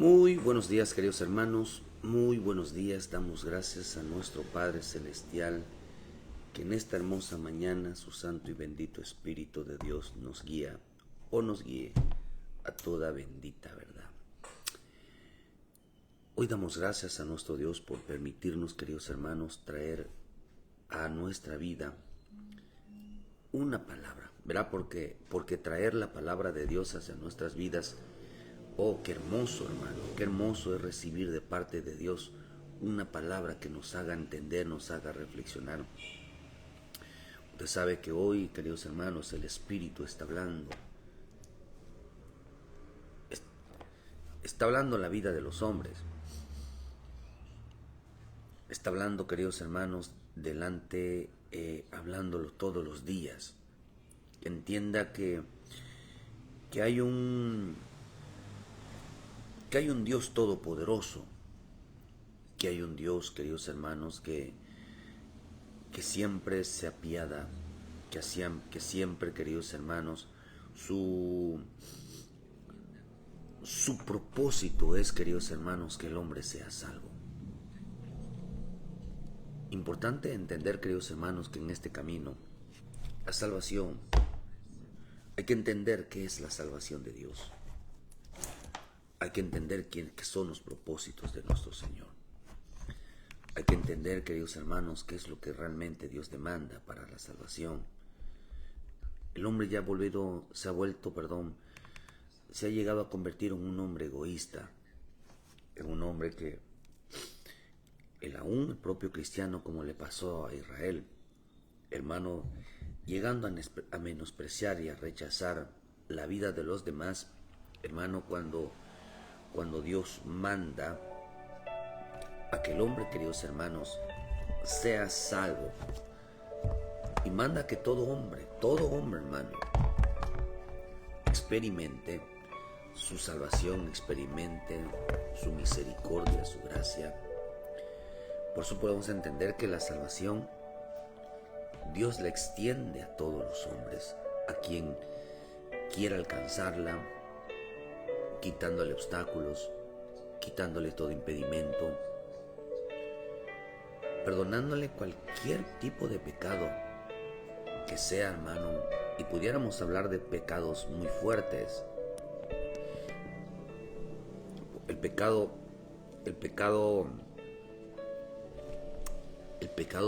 Muy buenos días, queridos hermanos, muy buenos días. Damos gracias a nuestro Padre Celestial, que en esta hermosa mañana su santo y bendito Espíritu de Dios nos guía o nos guíe a toda bendita verdad. Hoy damos gracias a nuestro Dios por permitirnos, queridos hermanos, traer a nuestra vida una palabra, ¿verdad? Porque traer la palabra de Dios hacia nuestras vidas, oh, qué hermoso, hermano, qué hermoso es recibir de parte de Dios una palabra que nos haga entender, nos haga reflexionar. Usted sabe que hoy, queridos hermanos, el Espíritu está hablando la vida de los hombres. Está hablando, queridos hermanos, hablándolo todos los días. Entienda que hay un Dios todopoderoso, que hay un Dios, queridos hermanos, que siempre se apiada, que siempre, queridos hermanos, su propósito es, queridos hermanos, que el hombre sea salvo. Importante entender, queridos hermanos, que en este camino, la salvación, hay que entender qué es la salvación de Dios. Hay que entender qué son los propósitos de nuestro Señor. Hay que entender, queridos hermanos, qué es lo que realmente Dios demanda para la salvación. El hombre se ha llegado a convertir en un hombre egoísta, en un hombre que, aún el propio cristiano, como le pasó a Israel, hermano, llegando a menospreciar y a rechazar la vida de los demás, hermano, cuando Dios manda a que el hombre, queridos hermanos, sea salvo, y manda que todo hombre, hermano, experimente su salvación, experimente su misericordia, su gracia. Por eso podemos entender que la salvación Dios la extiende a todos los hombres, a quien quiera alcanzarla, quitándole obstáculos, quitándole todo impedimento, perdonándole cualquier tipo de pecado que sea, hermano. Y pudiéramos hablar de pecados muy fuertes. El pecado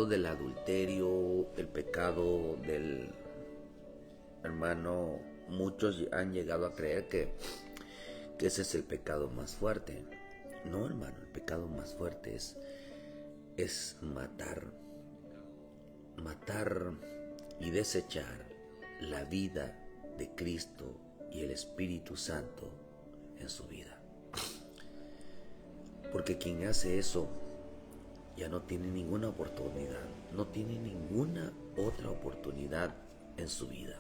del adulterio, el pecado del, hermano, muchos han llegado a creer que ese es el pecado más fuerte. No, hermano, el pecado más fuerte es matar y desechar la vida de Cristo y el Espíritu Santo en su vida. Porque quien hace eso ya no tiene ninguna oportunidad, no tiene ninguna otra oportunidad en su vida.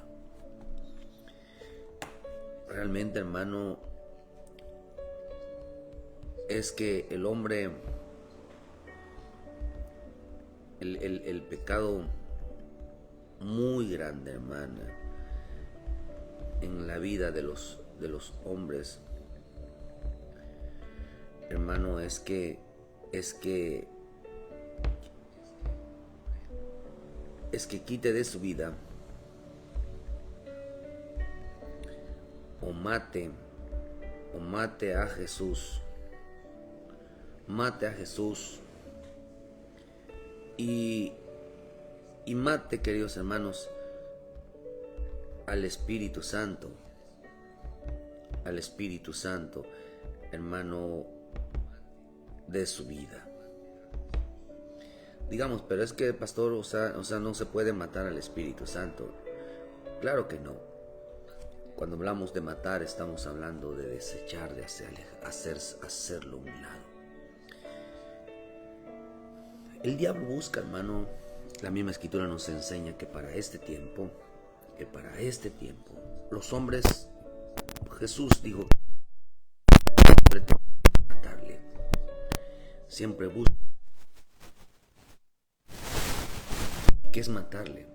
Realmente, hermano, es que el hombre, el pecado muy grande, hermana, en la vida de los hombres, hermano, es que quite de su vida o mate a Jesús, y mate, queridos hermanos, al Espíritu Santo, hermano, de su vida. Digamos, pero es que, pastor, o sea, no se puede matar al Espíritu Santo. Claro que no. Cuando hablamos de matar, estamos hablando de desechar, de hacerlo a un lado. El diablo busca, hermano, la misma Escritura nos enseña que para este tiempo, los hombres, Jesús dijo, matarle. Siempre busca. ¿Qué es matarle?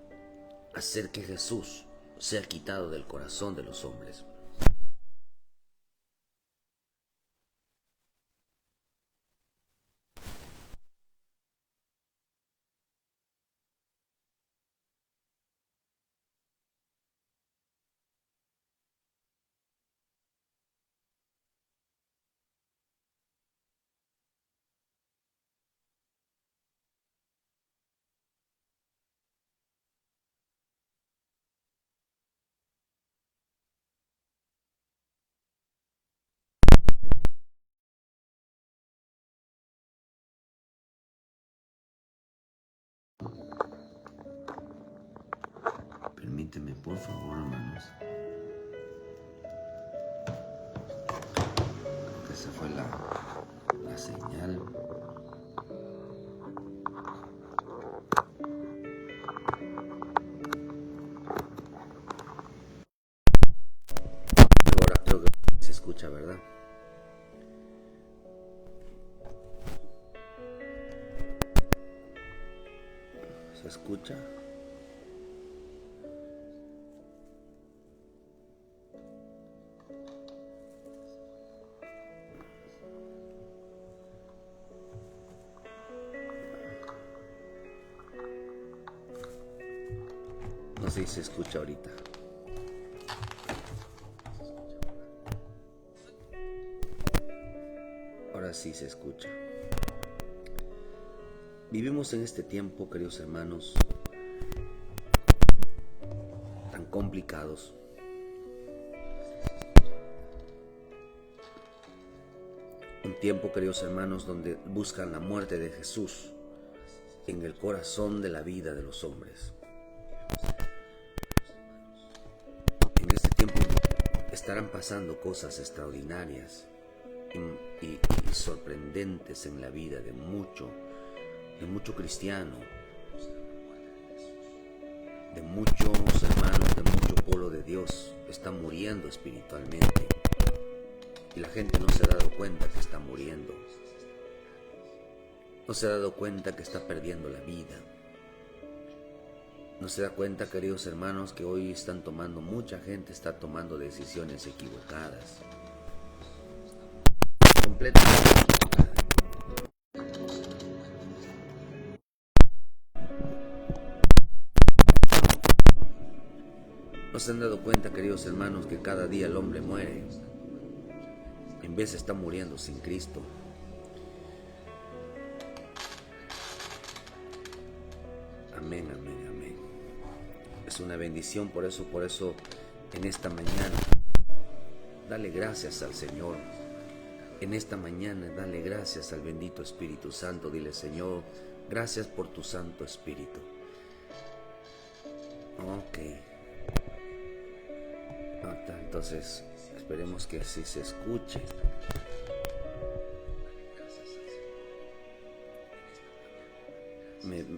Hacer que Jesús sea quitado del corazón de los hombres. Permíteme, por favor, hermanos. Creo que esa fue la señal. Ahora creo que se escucha, ¿verdad? ¿Se escucha? No sé si se escucha ahorita. Ahora sí se escucha. Vivimos en este tiempo, queridos hermanos, tan complicados. Un tiempo, queridos hermanos, donde buscan la muerte de Jesús en el corazón de la vida de los hombres. En este tiempo estarán pasando cosas extraordinarias y sorprendentes en la vida de mucho cristiano, de muchos hermanos, de mucho pueblo de Dios. Está muriendo espiritualmente y la gente no se ha dado cuenta que está muriendo. No se ha dado cuenta que está perdiendo la vida. No se da cuenta, queridos hermanos, que hoy mucha gente está tomando decisiones equivocadas. Completamente equivocadas. No se han dado cuenta, queridos hermanos, que cada día el hombre muere. En vez está muriendo sin Cristo. Amén, amén, amén. Es una bendición, por eso en esta mañana dale gracias al Señor. En esta mañana dale gracias al bendito Espíritu Santo. Dile: Señor, gracias por tu Santo Espíritu. Ok. Entonces esperemos que así se escuche.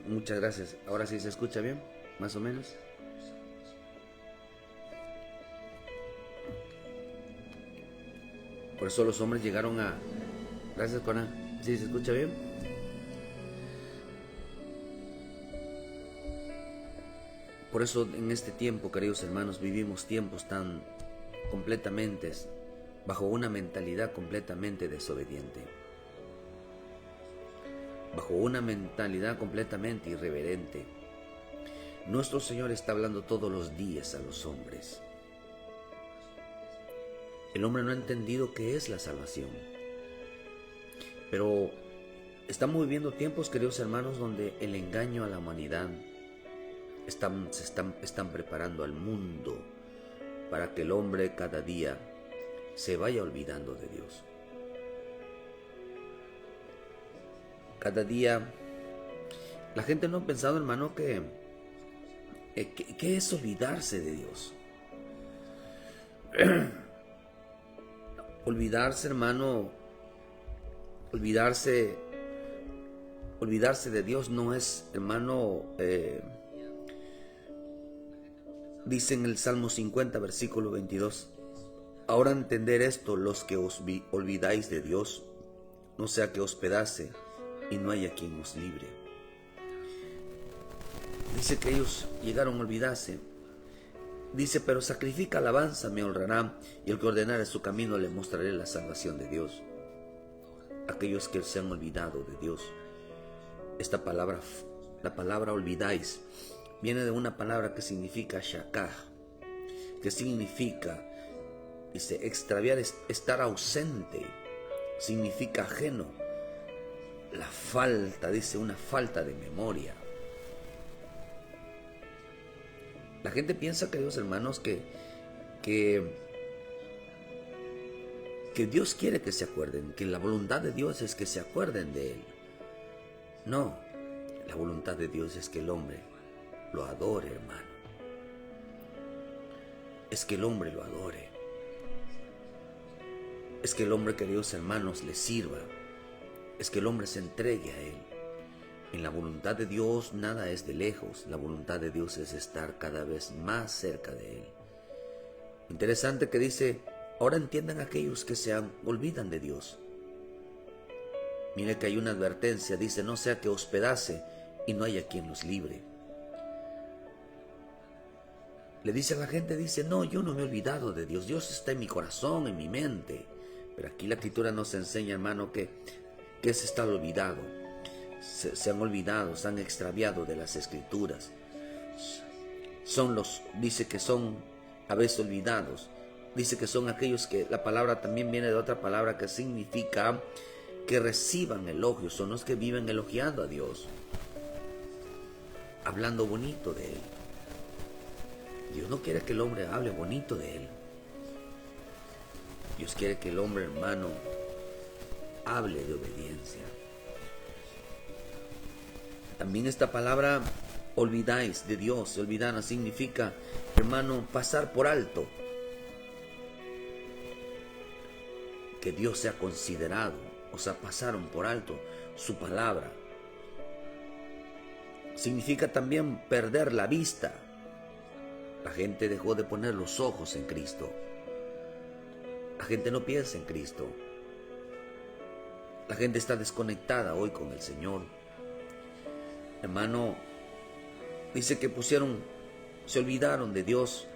Muchas gracias. Ahora sí se escucha bien, más o menos. Por eso los hombres llegaron a... Gracias, Conan. ¿Sí se escucha bien? Por eso en este tiempo, queridos hermanos, vivimos tiempos tan completamente bajo una mentalidad completamente desobediente, bajo una mentalidad completamente irreverente. Nuestro Señor está hablando todos los días a los hombres. El hombre no ha entendido qué es la salvación. Pero estamos viviendo tiempos, queridos hermanos, donde el engaño a la humanidad están preparando al mundo para que el hombre cada día se vaya olvidando de Dios. Cada día la gente no ha pensado, hermano, que es olvidarse de Dios. Olvidarse, hermano, olvidarse de Dios no es, hermano, dice en el Salmo 50, versículo 22, ahora entender esto los que os olvidáis de Dios, no sea que os pedace y no haya quien os libre. Dice que ellos llegaron a olvidarse. Dice: pero sacrifica alabanza, me honrará, y el que ordenare su camino le mostraré la salvación de Dios. Aquellos que se han olvidado de Dios. Esta palabra, la palabra olvidáis, viene de una palabra que significa shakah, que significa, dice, extraviar, estar ausente, significa ajeno. La falta, dice, una falta de memoria. La gente piensa, queridos hermanos, que Dios quiere que se acuerden, que la voluntad de Dios es que se acuerden de Él. No, la voluntad de Dios es que el hombre lo adore, hermano. es que el hombre lo adore. Es que el hombre, queridos hermanos, le sirva. Es que el hombre se entregue a Él. En la voluntad de Dios nada es de lejos. La voluntad de Dios es estar cada vez más cerca de Él. Interesante que dice, ahora entiendan aquellos que se olvidan de Dios. Mire que hay una advertencia, dice, no sea que os pedace y no haya quien los libre. Le dice a la gente, dice, no, yo no me he olvidado de Dios. Dios está en mi corazón, en mi mente. Pero aquí la Escritura nos enseña, hermano, que es estar olvidado. Se han olvidado, se han extraviado de las Escrituras. Dice que son a veces olvidados. Dice que son aquellos que, la palabra también viene de otra palabra que significa que reciban elogios. Son los que viven elogiando a Dios, hablando bonito de Él. Dios no quiere que el hombre hable bonito de Él. Dios quiere que el hombre, hermano, hable de obediencia. También esta palabra, olvidáis de Dios, olvidar significa, hermano, pasar por alto. Que Dios sea considerado, o sea, pasaron por alto su palabra. Significa también perder la vista. La gente dejó de poner los ojos en Cristo. La gente no piensa en Cristo. La gente está desconectada hoy con el Señor. Hermano, dice que se olvidaron de Dios.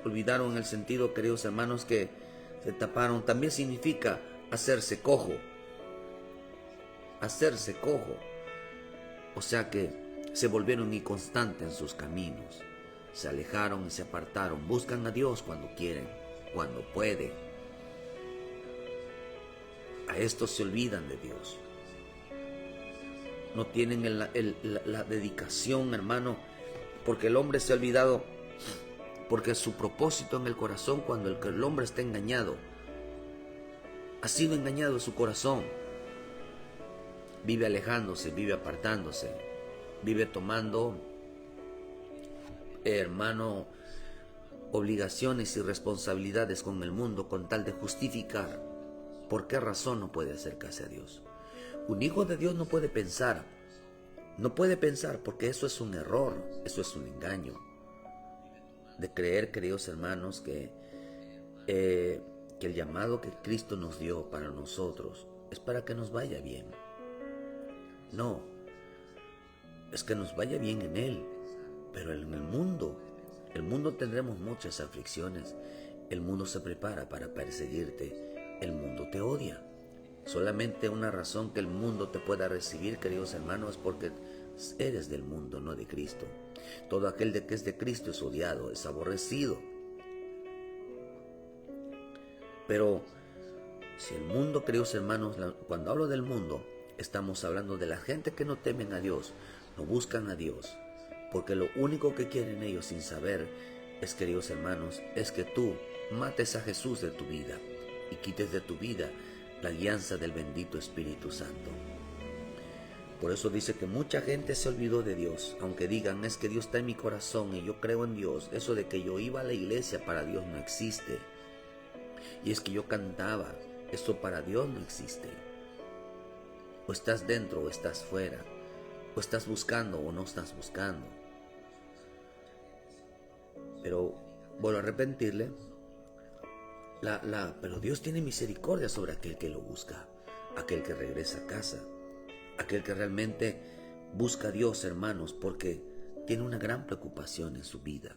Olvidaron en el sentido, queridos hermanos, que se taparon. También significa hacerse cojo. Hacerse cojo. O sea que se volvieron inconstantes en sus caminos. Se alejaron y se apartaron. Buscan a Dios cuando quieren, cuando pueden. A estos se olvidan de Dios. No tienen la dedicación, hermano, porque el hombre se ha olvidado, porque su propósito en el corazón, cuando el hombre está engañado, ha sido engañado en su corazón. Vive alejándose, vive apartándose, vive tomando, hermano, obligaciones y responsabilidades con el mundo con tal de justificar por qué razón no puede acercarse a Dios. Un hijo de Dios no puede pensar porque eso es un error, eso es un engaño. De creer, queridos hermanos, que el llamado que Cristo nos dio para nosotros es para que nos vaya bien. No, es que nos vaya bien en Él, pero en el mundo tendremos muchas aflicciones. El mundo se prepara para perseguirte, el mundo te odia. Solamente una razón que el mundo te pueda recibir, queridos hermanos, es porque eres del mundo, no de Cristo. Todo aquel que es de Cristo es odiado, es aborrecido. Pero si el mundo, queridos hermanos, cuando hablo del mundo, estamos hablando de la gente que no temen a Dios, no buscan a Dios, porque lo único que quieren ellos sin saber es, queridos hermanos, es que tú mates a Jesús de tu vida y quites de tu vida la guianza del bendito Espíritu Santo. Por eso dice que mucha gente se olvidó de Dios, aunque digan, es que Dios está en mi corazón y yo creo en Dios. Eso de que yo iba a la iglesia para Dios no existe. Y es que yo cantaba, eso para Dios no existe. O estás dentro o estás fuera, o estás buscando o no estás buscando. Pero vuelvo a arrepentirle. Pero Dios tiene misericordia sobre aquel que lo busca, aquel que regresa a casa, aquel que realmente busca a Dios, hermanos, porque tiene una gran preocupación en su vida,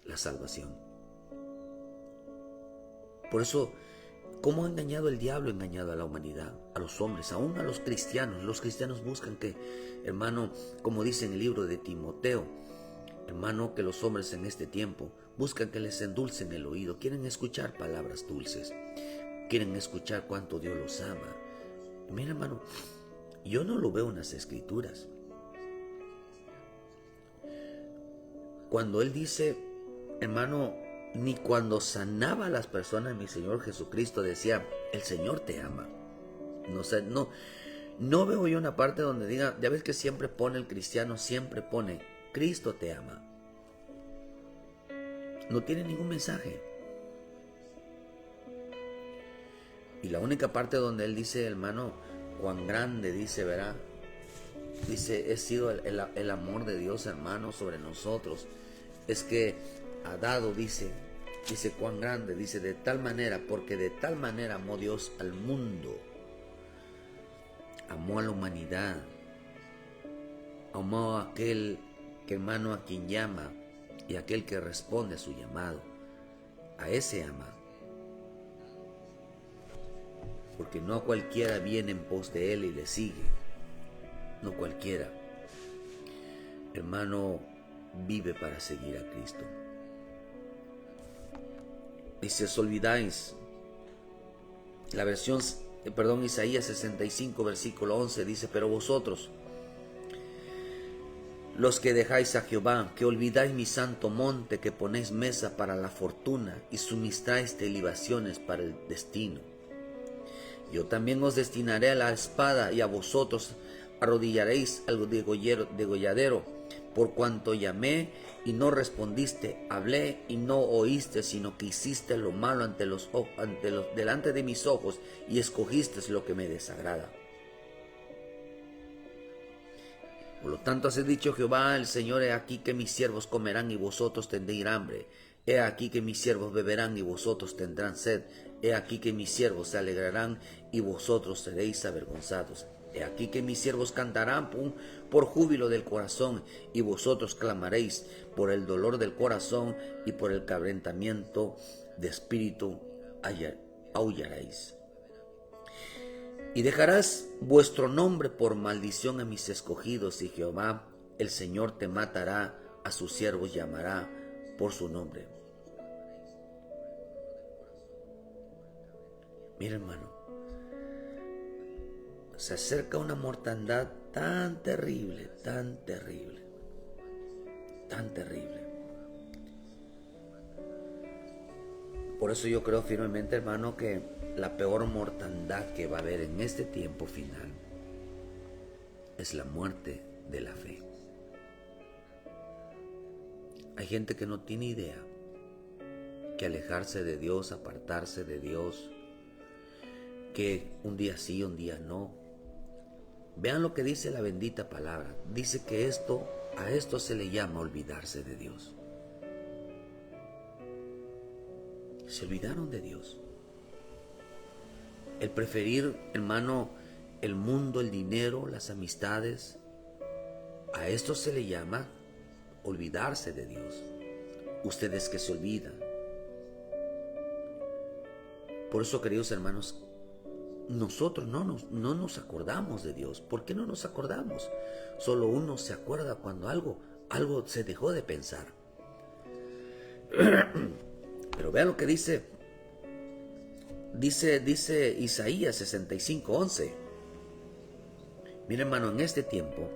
la salvación. Por eso, ¿cómo ha engañado el diablo? Ha engañado a la humanidad, a los hombres, aún a los cristianos. Los cristianos buscan que, hermano, como dice en el libro de Timoteo, hermano, que los hombres en este tiempo buscan que les endulcen el oído, quieren escuchar palabras dulces, quieren escuchar cuánto Dios los ama. Y mira, hermano, yo no lo veo en las Escrituras. Cuando Él dice, hermano, ni cuando sanaba a las personas, mi Señor Jesucristo decía, el Señor te ama. No veo yo una parte donde diga, ya ves que siempre pone el cristiano, siempre pone, Cristo te ama. no tiene ningún mensaje. Y la única parte donde él dice, hermano, cuán grande, dice, ¿verdad? Dice, he sido el amor de Dios, hermano, sobre nosotros. Es que ha dado, dice cuán grande, dice, de tal manera, porque de tal manera amó Dios al mundo, amó a la humanidad, amó a aquel que, hermano, a quien llama y a aquel que responde a su llamado. A ese ama. Porque no cualquiera viene en pos de él y le sigue. No cualquiera, hermano, vive para seguir a Cristo. Dice, os olvidáis. La versión, Isaías 65, versículo 11, dice, pero vosotros, los que dejáis a Jehová, que olvidáis mi santo monte, que ponéis mesa para la fortuna y suministráis de libaciones para el destino. Yo también os destinaré a la espada y a vosotros arrodillaréis al degolladero, por cuanto llamé y no respondiste, hablé y no oíste, sino que hiciste lo malo delante de mis ojos y escogiste lo que me desagrada. Por lo tanto, has dicho Jehová el Señor, he aquí que mis siervos comerán y vosotros tendréis hambre. He aquí que mis siervos beberán y vosotros tendrán sed. He aquí que mis siervos se alegrarán y vosotros seréis avergonzados. He aquí que mis siervos cantarán por júbilo del corazón y vosotros clamaréis por el dolor del corazón y por el quebrantamiento de espíritu aullaréis. Y dejarás vuestro nombre por maldición a mis escogidos, y Jehová el Señor te matará, a sus siervos llamará por su nombre. Mira, hermano, se acerca una mortandad tan terrible, tan terrible, tan terrible. Por eso yo creo firmemente, hermano, que la peor mortandad que va a haber en este tiempo final es la muerte de la fe. Hay gente que no tiene idea que alejarse de Dios, apartarse de Dios, que un día sí, un día no. Vean lo que dice la bendita palabra. Dice que a esto se le llama olvidarse de Dios. Se olvidaron de Dios. El preferir, hermano, el mundo, el dinero, las amistades, a esto se le llama olvidarse de Dios. Ustedes que se olvidan. Por eso, queridos hermanos, nosotros no nos acordamos de Dios. ¿Por qué no nos acordamos? Solo uno se acuerda cuando algo se dejó de pensar. Pero vean lo que dice Isaías 65:11. Mira, hermano, en este tiempo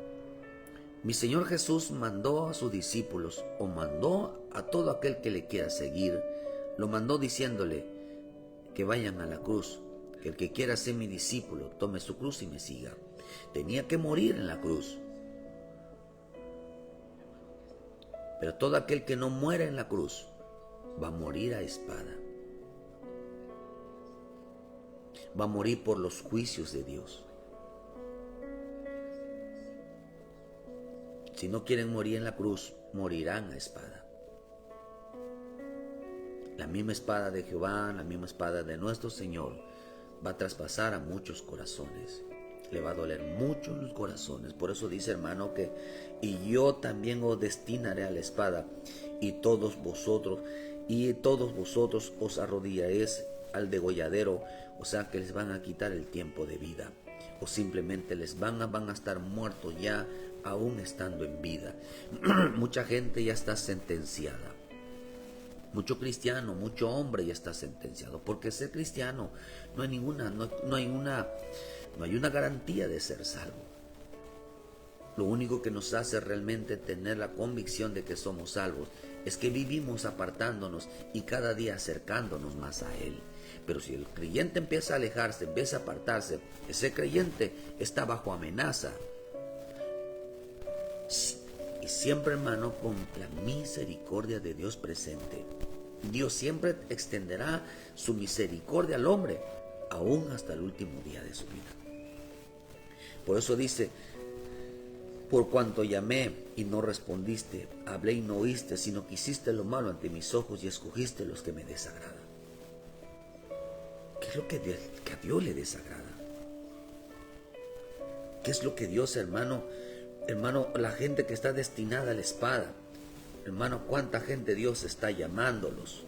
mi Señor Jesús mandó a sus discípulos, o mandó a todo aquel que le quiera seguir, lo mandó diciéndole que vayan a la cruz, que el que quiera ser mi discípulo tome su cruz y me siga. Tenía que morir en la cruz. Pero todo aquel que no muera en la cruz va a morir a espada. Va a morir por los juicios de Dios. Si no quieren morir en la cruz, morirán a espada. La misma espada de Jehová, la misma espada de nuestro Señor, va a traspasar a muchos corazones. Le va a doler mucho en los corazones. Por eso dice, hermano, que y yo también os destinaré a la espada, y todos vosotros os arrodillaréis al degolladero. O sea que les van a quitar el tiempo de vida, o simplemente van a estar muertos ya aún estando en vida. Mucha gente ya está sentenciada. Mucho cristiano, mucho hombre ya está sentenciado, porque ser cristiano no hay una garantía de ser salvo. Lo único que nos hace realmente tener la convicción de que somos salvos es que vivimos apartándonos y cada día acercándonos más a Él. Pero si el creyente empieza a alejarse, empieza a apartarse, ese creyente está bajo amenaza. Y siempre, hermano, con la misericordia de Dios presente. Dios siempre extenderá su misericordia al hombre, aún hasta el último día de su vida. Por eso dice, por cuanto llamé y no respondiste, hablé y no oíste, sino que hiciste lo malo ante mis ojos y escogiste los que me desagradan. ¿Qué es lo que a Dios le desagrada? ¿Qué es lo que Dios, hermano, la gente que está destinada a la espada, hermano, cuánta gente Dios está llamándolos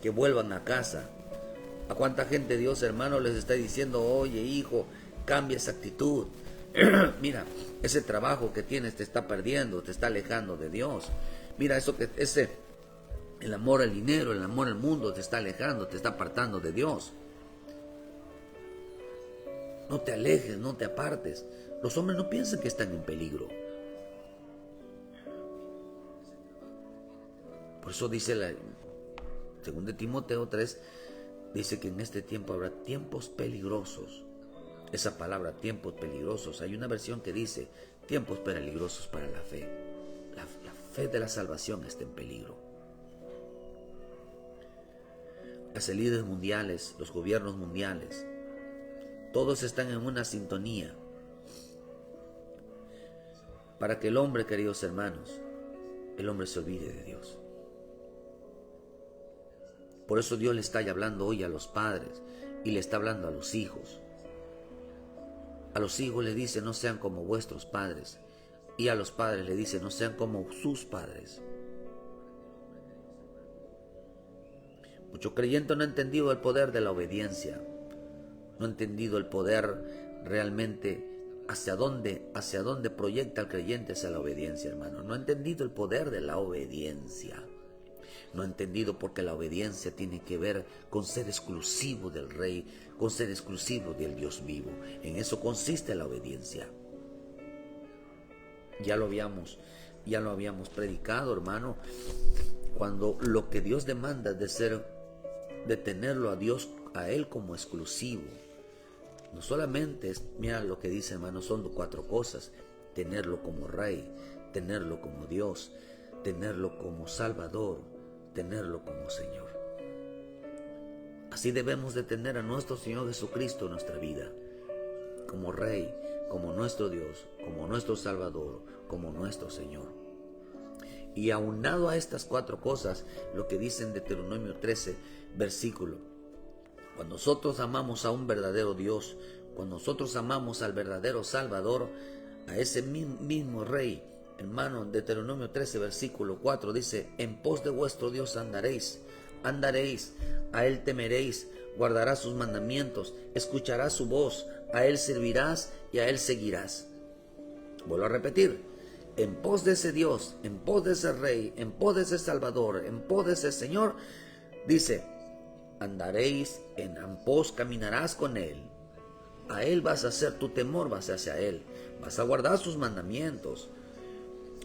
que vuelvan a casa? ¿A cuánta gente Dios, hermano, les está diciendo, oye, hijo, cambia esa actitud? Mira, ese trabajo que tienes te está perdiendo, te está alejando de Dios. Mira, el amor al dinero, el amor al mundo te está alejando, te está apartando de Dios. No te alejes, no te apartes. Los hombres no piensan que están en peligro. Por eso dice según de Timoteo 3, dice que en este tiempo habrá tiempos peligrosos. Esa palabra, tiempos peligrosos, hay una versión que dice tiempos peligrosos para la fe. La fe de la salvación está en peligro. Las élites mundiales, los gobiernos mundiales, todos están en una sintonía para que el hombre, queridos hermanos, el hombre se olvide de Dios. Por eso Dios le está hablando hoy a los padres y le está hablando a los hijos. A los hijos le dice, no sean como vuestros padres. Y a los padres le dice, no sean como sus padres. Mucho creyente no ha entendido el poder de la obediencia. No ha entendido el poder realmente hacia dónde proyecta el creyente hacia la obediencia, hermano. No ha entendido el poder de la obediencia. No ha entendido porque la obediencia tiene que ver con ser exclusivo del Rey, con ser exclusivo del Dios vivo. En eso consiste la obediencia. Ya lo habíamos predicado, hermano, cuando lo que Dios demanda de tenerlo a Dios, a Él como exclusivo. No solamente mira lo que dice, hermano, son 4 cosas: tenerlo como Rey, tenerlo como Dios, tenerlo como Salvador, tenerlo como Señor. Así debemos de tener a nuestro Señor Jesucristo en nuestra vida, como Rey, como nuestro Dios, como nuestro Salvador, como nuestro Señor. Y aunado a estas 4 cosas, lo que dice en Deuteronomio 13, versículo: cuando nosotros amamos a un verdadero Dios, cuando nosotros amamos al verdadero Salvador, a ese mismo Rey, hermano, en Deuteronomio 13, versículo 4, dice, en pos de vuestro Dios andaréis, a Él temeréis, guardarás sus mandamientos, escucharás su voz, a Él servirás y a Él seguirás. Vuelvo a repetir, en pos de ese Dios, en pos de ese Rey, en pos de ese Salvador, en pos de ese Señor, dice, andaréis, en pos caminarás con Él. A Él vas a hacer tu temor, vas hacia Él, vas a guardar sus mandamientos.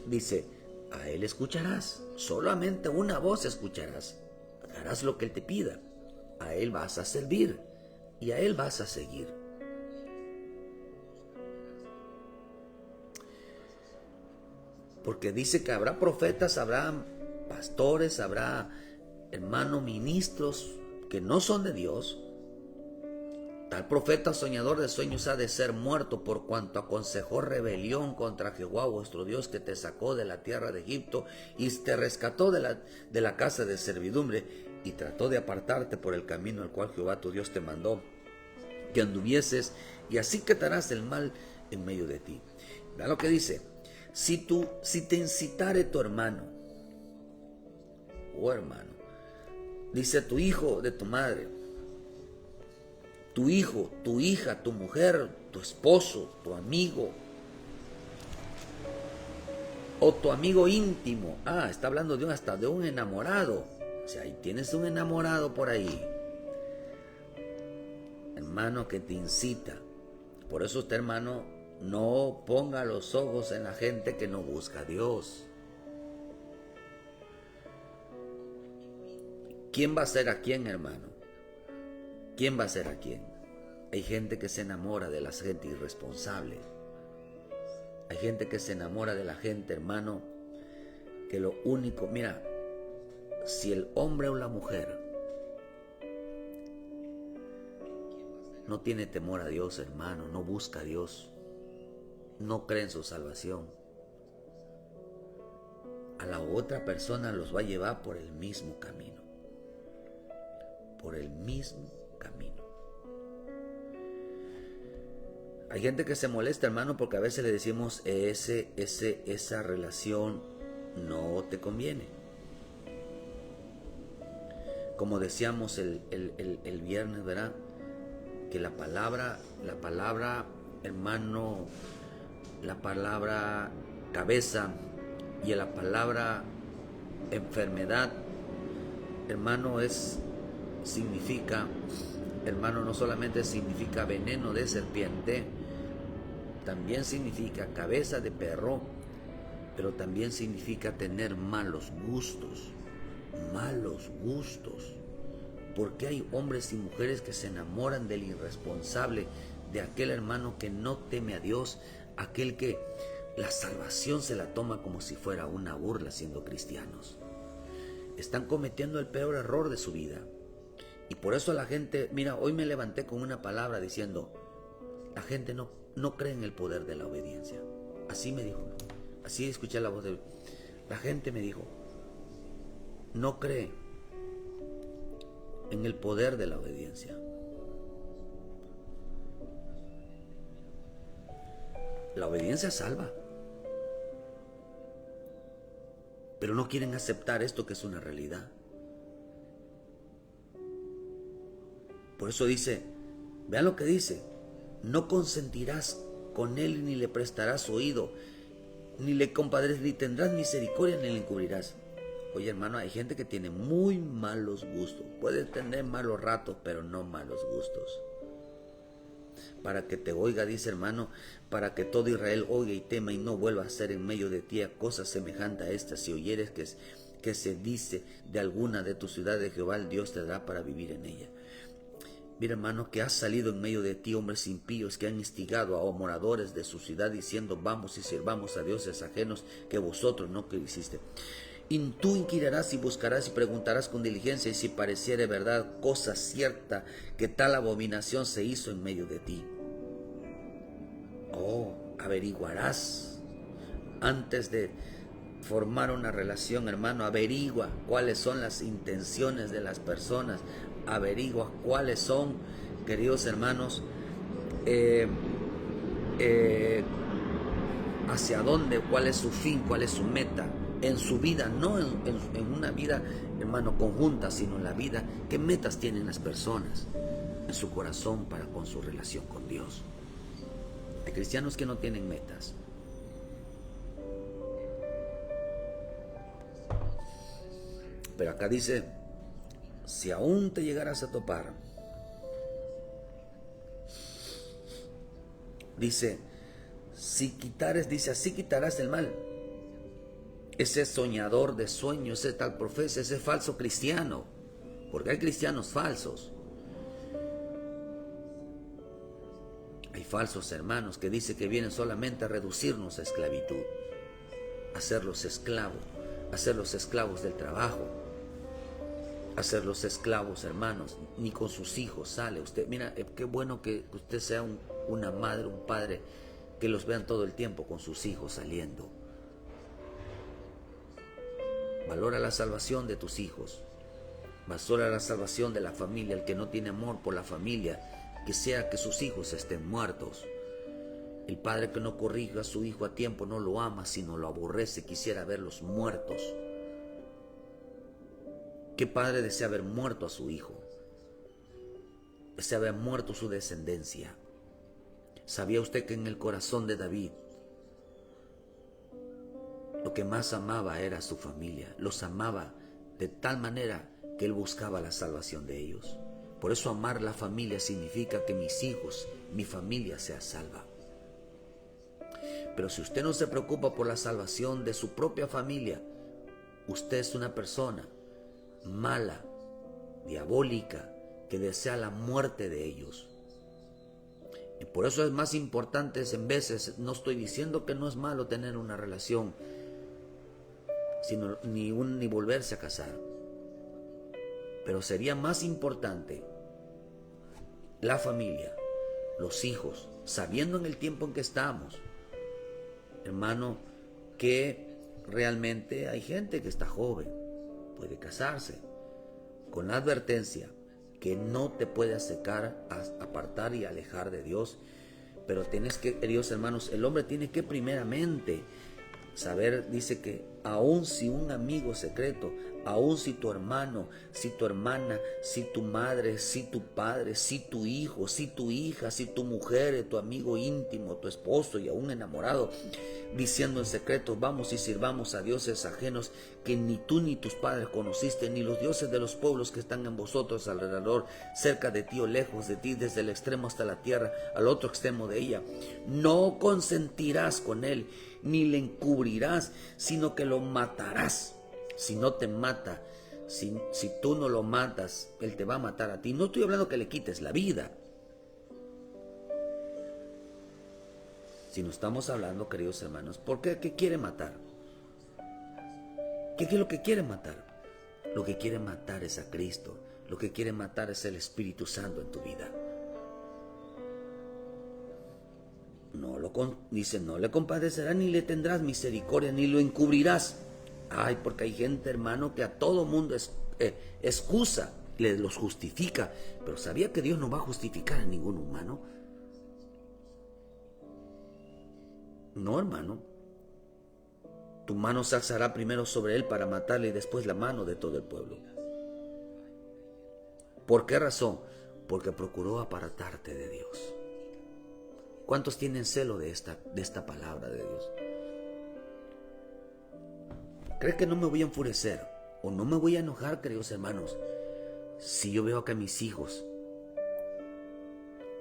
Dice, a Él escucharás, solamente una voz escucharás, harás lo que Él te pida, a Él vas a servir y a Él vas a seguir. Porque dice que habrá profetas, habrá pastores, habrá, hermano, ministros que no son de Dios. Tal profeta soñador de sueños ha de ser muerto por cuanto aconsejó rebelión contra Jehová vuestro Dios, que te sacó de la tierra de Egipto y te rescató de la casa de servidumbre, y trató de apartarte por el camino al cual Jehová tu Dios te mandó que anduvieses, y así quitarás el mal en medio de ti. Vean lo que dice: si te incitare tu hermano o hermano, dice, tu hijo de tu madre, tu hijo, tu hija, tu mujer, tu esposo, tu amigo o tu amigo íntimo. Está hablando hasta de un enamorado. O sea, ahí tienes un enamorado por ahí, hermano, que te incita. Por eso usted, hermano, no ponga los ojos en la gente que no busca a Dios. ¿Quién va a ser a quién, hermano? ¿Quién va a ser a quién? Hay gente que se enamora de la gente irresponsable. Hay gente que se enamora de la gente, hermano, que lo único, mira, si el hombre o la mujer no tiene temor a Dios, hermano, no busca a Dios, no cree en su salvación, a la otra persona los va a llevar por el mismo camino. Por el mismo camino. Hay gente que se molesta, hermano, porque a veces le decimos esa relación no te conviene. Como decíamos el viernes, ¿verdad? Que la palabra, hermano, la palabra cabeza y la palabra enfermedad, hermano, significa, hermano, no solamente significa veneno de serpiente, también significa cabeza de perro, pero también significa tener malos gustos. Malos gustos. Porque hay hombres y mujeres que se enamoran del irresponsable, de aquel hermano que no teme a Dios, aquel que la salvación se la toma como si fuera una burla siendo cristianos. Están cometiendo el peor error de su vida. Y por eso la gente, mira, hoy me levanté con una palabra diciendo, la gente no cree en el poder de la obediencia. Así me dijo, así escuché la voz de la gente, me dijo, no cree en el poder de la obediencia. La obediencia salva, pero no quieren aceptar esto que es una realidad. Por eso dice, vean lo que dice, no consentirás con él ni le prestarás oído, ni le compadres, ni tendrás misericordia ni le encubrirás. Oye, hermano, hay gente que tiene muy malos gustos. Puede tener malos ratos, pero no malos gustos. Para que te oiga, dice, hermano, para que todo Israel oiga y tema y no vuelva a hacer en medio de ti a cosa semejante a esta. Si oyeres que se dice de alguna de tus ciudades, Jehová el Dios te dará para vivir en ella. Mira, hermano, que ha salido en medio de ti hombres impíos que han instigado a moradores de su ciudad diciendo, vamos y sirvamos a dioses ajenos que vosotros no quisiste. Y tú inquirirás y buscarás y preguntarás con diligencia, y si pareciere verdad, cosa cierta, que tal abominación se hizo en medio de ti. Oh, averiguarás antes de formar una relación, hermano. Averigua cuáles son las intenciones de las personas. Averigua cuáles son, queridos hermanos, hacia dónde, cuál es su fin, cuál es su meta en su vida, no en una vida, hermano, conjunta, sino en la vida. ¿Qué metas tienen las personas en su corazón para con su relación con Dios? Hay cristianos que no tienen metas. Pero acá dice, si aún te llegaras a topar, dice, dice, así quitarás el mal. Ese soñador de sueños, ese tal profeta, ese falso cristiano, porque hay cristianos falsos. Hay falsos hermanos que dicen que vienen solamente a reducirnos a esclavitud, hacerlos esclavos del trabajo, hacerlos esclavos, hermanos. Ni con sus hijos sale usted. Mira, qué bueno que usted sea una madre, un padre, que los vean todo el tiempo con sus hijos saliendo. Valora la salvación de tus hijos. Valora la salvación de la familia. El que no tiene amor por la familia, que sea que sus hijos estén muertos. El padre que no corrija a su hijo a tiempo no lo ama, sino lo aborrece. Quisiera verlos muertos. ¿Qué padre desea ver muerto a su hijo? Desea ver muerto su descendencia. ¿Sabía usted que en el corazón de David lo que más amaba era su familia? Los amaba de tal manera que él buscaba la salvación de ellos. Por eso amar la familia significa que mis hijos, mi familia sea salva. Pero si usted no se preocupa por la salvación de su propia familia, usted es una persona mala, diabólica, que desea la muerte de ellos. Y por eso es más importante en veces, no estoy diciendo que no es malo tener una relación, sino ni volverse a casar. Pero sería más importante la familia, los hijos, sabiendo en el tiempo en que estamos, hermano, que realmente hay gente que está joven, puede casarse, con la advertencia que no te puede apartar y alejar de Dios. Pero tienes que, queridos hermanos, el hombre tiene que primeramente saber, dice que aun si un amigo secreto, aun si tu hermano, si tu hermana, si tu madre, si tu padre, si tu hijo, si tu hija, si tu mujer, tu amigo íntimo, tu esposo y aún enamorado, diciendo en secreto, vamos y sirvamos a dioses ajenos que ni tú ni tus padres conociste, ni los dioses de los pueblos que están en vosotros alrededor, cerca de ti o lejos de ti, desde el extremo hasta la tierra, al otro extremo de ella. No consentirás con él, ni le encubrirás, sino que lo matarás. Si no te mata, si tú no lo matas, él te va a matar a ti. No estoy hablando que le quites la vida, sino estamos hablando, queridos hermanos, ¿por qué? ¿Qué quiere matar? ¿Qué es lo que quiere matar? Lo que quiere matar es a Cristo. Lo que quiere matar es el Espíritu Santo en tu vida. Dice, no le compadecerás, ni le tendrás misericordia, ni lo encubrirás. Ay, porque hay gente, hermano, que a todo mundo excusa, los justifica. Pero ¿sabía que Dios no va a justificar a ningún humano? No, hermano. Tu mano se alzará primero sobre él para matarle y después la mano de todo el pueblo. ¿Por qué razón? Porque procuró apartarte de Dios. ¿Cuántos tienen celo de esta palabra de Dios? ¿Cree que no me voy a enfurecer o no me voy a enojar, queridos hermanos, si yo veo que a mis hijos,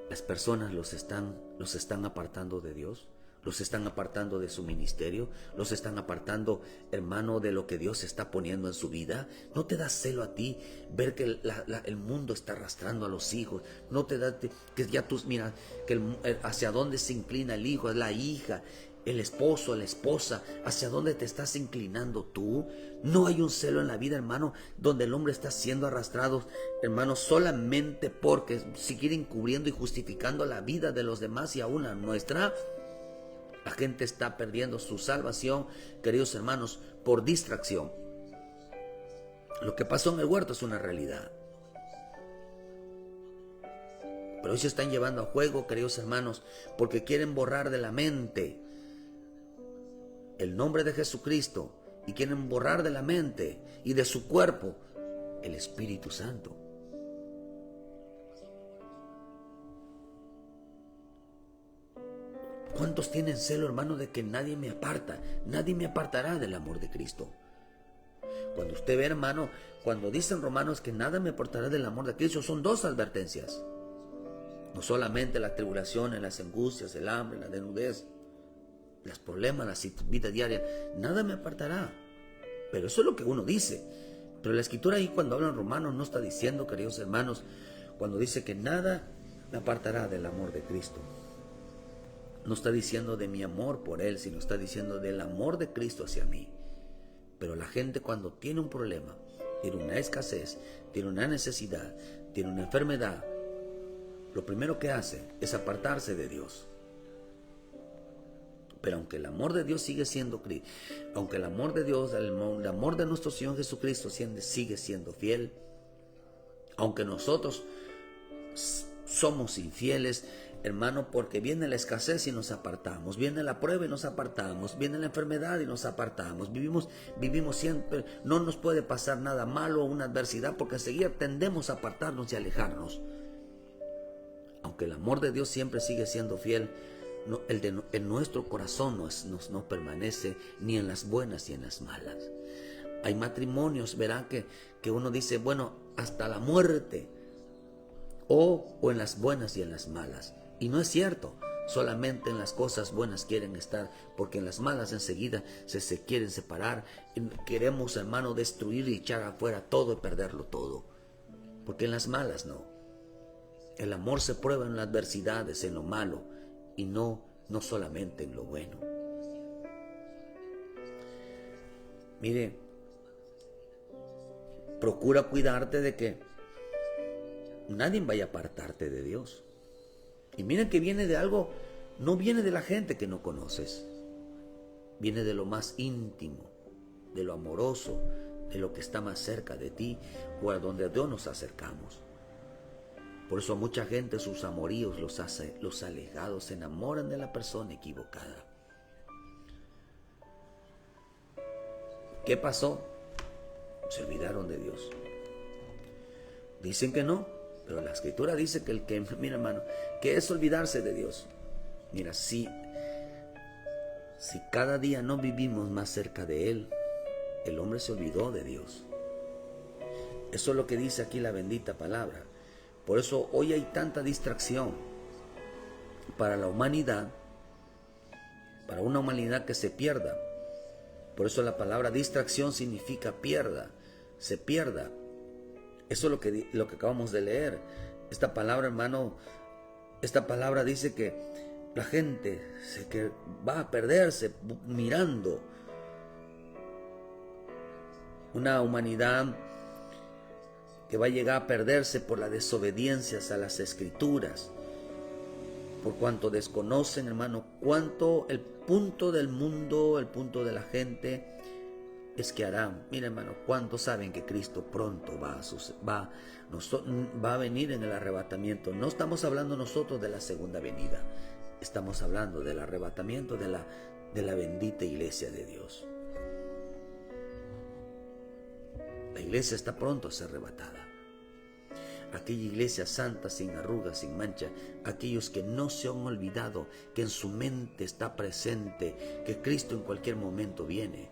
las personas los están apartando de Dios? Los están apartando de su ministerio, los están apartando, hermano, de lo que Dios está poniendo en su vida. ¿No te da celo a ti ver que el mundo está arrastrando a los hijos? ¿No te da que ya tú mira que hacia dónde se inclina el hijo, la hija, el esposo, la esposa? ¿Hacia dónde te estás inclinando tú? No hay un celo en la vida, hermano, donde el hombre está siendo arrastrado, hermano, solamente porque sigue encubriendo y justificando la vida de los demás y aún la nuestra. La gente está perdiendo su salvación, queridos hermanos, por distracción. Lo que pasó en el huerto es una realidad. Pero hoy se están llevando a juego, queridos hermanos, porque quieren borrar de la mente el nombre de Jesucristo y quieren borrar de la mente y de su cuerpo el Espíritu Santo. ¿Cuántos tienen celo, hermano, de que nadie me aparta? Nadie me apartará del amor de Cristo. Cuando usted ve, hermano, cuando dicen Romanos que nada me apartará del amor de Cristo, son dos advertencias. No solamente las tribulaciones, las angustias, el hambre, la desnudez, los problemas, la vida diaria, nada me apartará. Pero eso es lo que uno dice. Pero la Escritura ahí cuando habla en Romanos no está diciendo, queridos hermanos, cuando dice que nada me apartará del amor de Cristo. No está diciendo de mi amor por Él, sino está diciendo del amor de Cristo hacia mí. Pero la gente cuando tiene un problema, tiene una escasez, tiene una necesidad, tiene una enfermedad, lo primero que hace es apartarse de Dios. Pero aunque el amor de Dios sigue siendo, aunque el amor de Dios, el amor de nuestro Señor Jesucristo sigue siendo fiel, aunque nosotros somos infieles, hermano, porque viene la escasez y nos apartamos, viene la prueba y nos apartamos, viene la enfermedad y nos apartamos, vivimos siempre, no nos puede pasar nada malo o una adversidad porque enseguida tendemos a apartarnos y alejarnos. Aunque el amor de Dios siempre sigue siendo fiel, en nuestro corazón no permanece ni en las buenas ni en las malas. Hay matrimonios, verán, que uno dice, bueno, hasta la muerte, o en las buenas y en las malas. Y no es cierto, solamente en las cosas buenas quieren estar, porque en las malas enseguida se quieren separar. Queremos, hermano, destruir y echar afuera todo y perderlo todo. Porque en las malas no. El amor se prueba en las adversidades, en lo malo, y no solamente en lo bueno. Mire, Procura cuidarte de que nadie vaya a apartarte de Dios. Y miren que viene de algo, no viene de la gente que no conoces. Viene de lo más íntimo, de lo amoroso, de lo que está más cerca de ti o a donde Dios nos acercamos. Por eso a mucha gente sus amoríos los alejados se enamoran de la persona equivocada. ¿Qué pasó? Se olvidaron de Dios. Dicen que no, pero la Escritura dice que mira hermano, que es olvidarse de Dios. Mira, si cada día no vivimos más cerca de Él, el hombre se olvidó de Dios. Eso es lo que dice aquí la bendita palabra. Por eso hoy hay tanta distracción para la humanidad, para una humanidad que se pierda. Por eso la palabra distracción significa se pierda. Eso es lo que acabamos de leer. Esta palabra, hermano, esta palabra dice que la gente que va a perderse mirando. Una humanidad que va a llegar a perderse por la desobediencia a las Escrituras, por cuanto desconocen, hermano, cuánto el punto del mundo, el punto de la gente es que harán. Mira, hermano, cuántos saben que Cristo pronto va a venir en el arrebatamiento. No estamos hablando nosotros de la segunda venida, estamos hablando del arrebatamiento de la bendita iglesia de Dios. La iglesia está pronto a ser arrebatada. Aquella iglesia santa, sin arrugas, sin mancha, aquellos que no se han olvidado, que en su mente está presente, que Cristo en cualquier momento viene.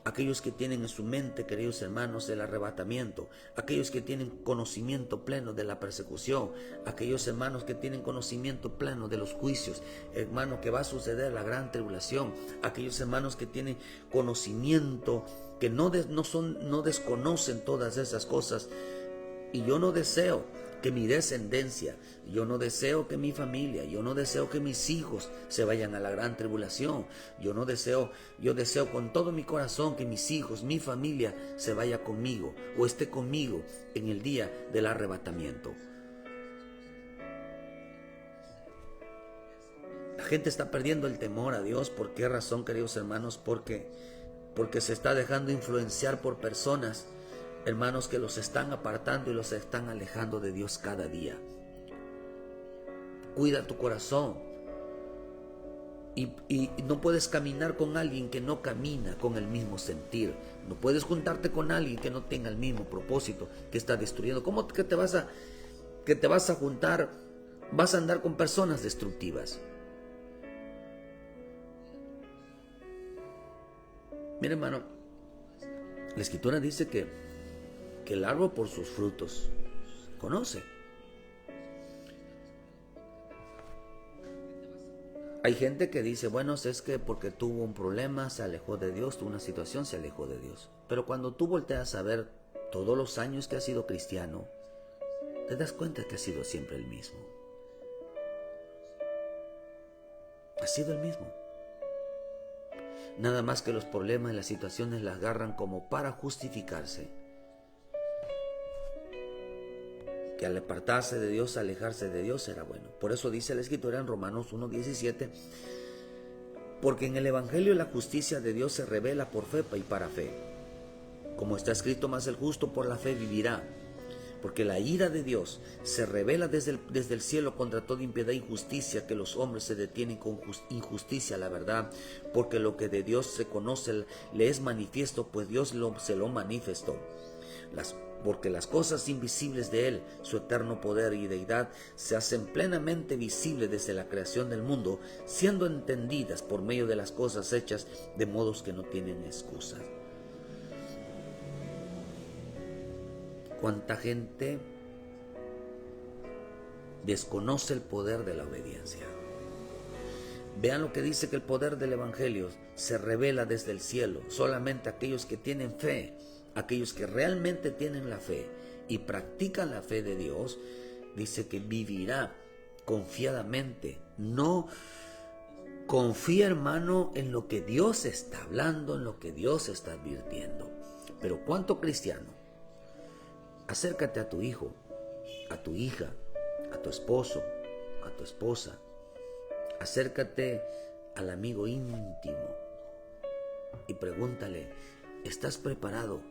Aquellos que tienen en su mente, queridos hermanos, el arrebatamiento, aquellos que tienen conocimiento pleno de la persecución, aquellos hermanos que tienen conocimiento pleno de los juicios, hermano, que va a suceder la gran tribulación, aquellos hermanos que tienen conocimiento, que no desconocen todas esas cosas. Y yo no deseo que mi descendencia, yo no deseo que mi familia, yo no deseo que mis hijos se vayan a la gran tribulación. Yo deseo con todo mi corazón que mis hijos, mi familia se vaya conmigo o esté conmigo en el día del arrebatamiento. La gente está perdiendo el temor a Dios. ¿Por qué razón, queridos hermanos? Porque se está dejando influenciar por personas, hermanos, que los están apartando y los están alejando de Dios cada día. Cuida tu corazón. Y no puedes caminar con alguien que no camina con el mismo sentir. No puedes juntarte con alguien que no tenga el mismo propósito, que está destruyendo. ¿Cómo que te vas a juntar? Vas a andar con personas destructivas. Mira, hermano, la Escritura dice que el árbol por sus frutos conoce. Hay gente que dice, bueno, es que porque tuvo un problema se alejó de Dios, tuvo una situación, se alejó de Dios. Pero cuando tú volteas a ver todos los años que has sido cristiano, te das cuenta que ha sido siempre el mismo. Ha sido el mismo. Nada más que los problemas y las situaciones las agarran como para justificarse. Que al apartarse de Dios, alejarse de Dios era bueno. Por eso dice la Escritura en Romanos 1:17, porque en el Evangelio la justicia de Dios se revela por fe y para fe. Como está escrito, mas el justo por la fe vivirá. Porque la ira de Dios se revela desde el cielo contra toda impiedad e injusticia, que los hombres se detienen con injusticia a la verdad. Porque lo que de Dios se conoce le es manifiesto, pues Dios se lo manifestó. Porque las cosas invisibles de Él, su eterno poder y deidad, se hacen plenamente visibles desde la creación del mundo, siendo entendidas por medio de las cosas hechas, de modos que no tienen excusa. ¿Cuánta gente desconoce el poder de la obediencia? Vean lo que dice, que el poder del Evangelio se revela desde el cielo. Solamente aquellos que tienen fe, aquellos que realmente tienen la fe y practican la fe de Dios, dice que vivirá confiadamente. No confía, hermano, en lo que Dios está hablando, en lo que Dios está advirtiendo. Pero ¿cuánto cristiano Acércate a tu hijo, a tu hija, a tu esposo, a tu esposa. Acércate al amigo íntimo y pregúntale, ¿estás preparado?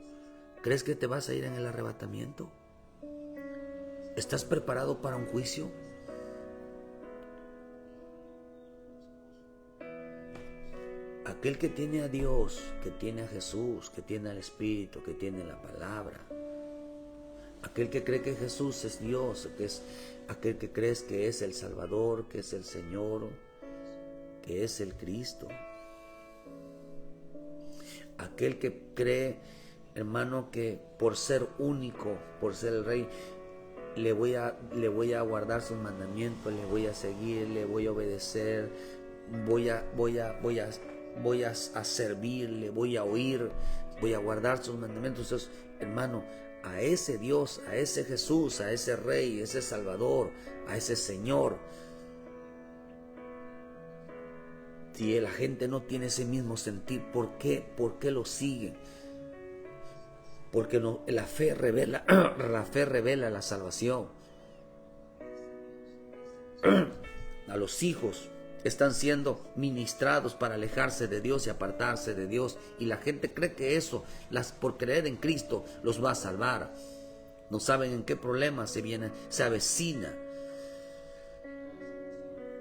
¿Crees que te vas a ir en el arrebatamiento? ¿Estás preparado para un juicio? Aquel que tiene a Dios, que tiene a Jesús, que tiene al Espíritu, que tiene la palabra, aquel que cree que Jesús es Dios, que es aquel que crees que es el Salvador, que es el Señor, que es el Cristo, aquel que cree, hermano, que por ser único, por ser el Rey, le voy a guardar sus mandamientos, le voy a seguir, le voy a obedecer, voy a servirle, voy a oír, voy a guardar sus mandamientos. Entonces, hermano, a ese Dios, a ese Jesús, a ese Rey, a ese Salvador, a ese Señor, si la gente no tiene ese mismo sentir, ¿por qué lo siguen? Porque no, la fe revela la salvación. A los hijos están siendo ministrados para alejarse de Dios y apartarse de Dios. Y la gente cree que eso, por creer en Cristo, los va a salvar. No saben en qué problema se avecina.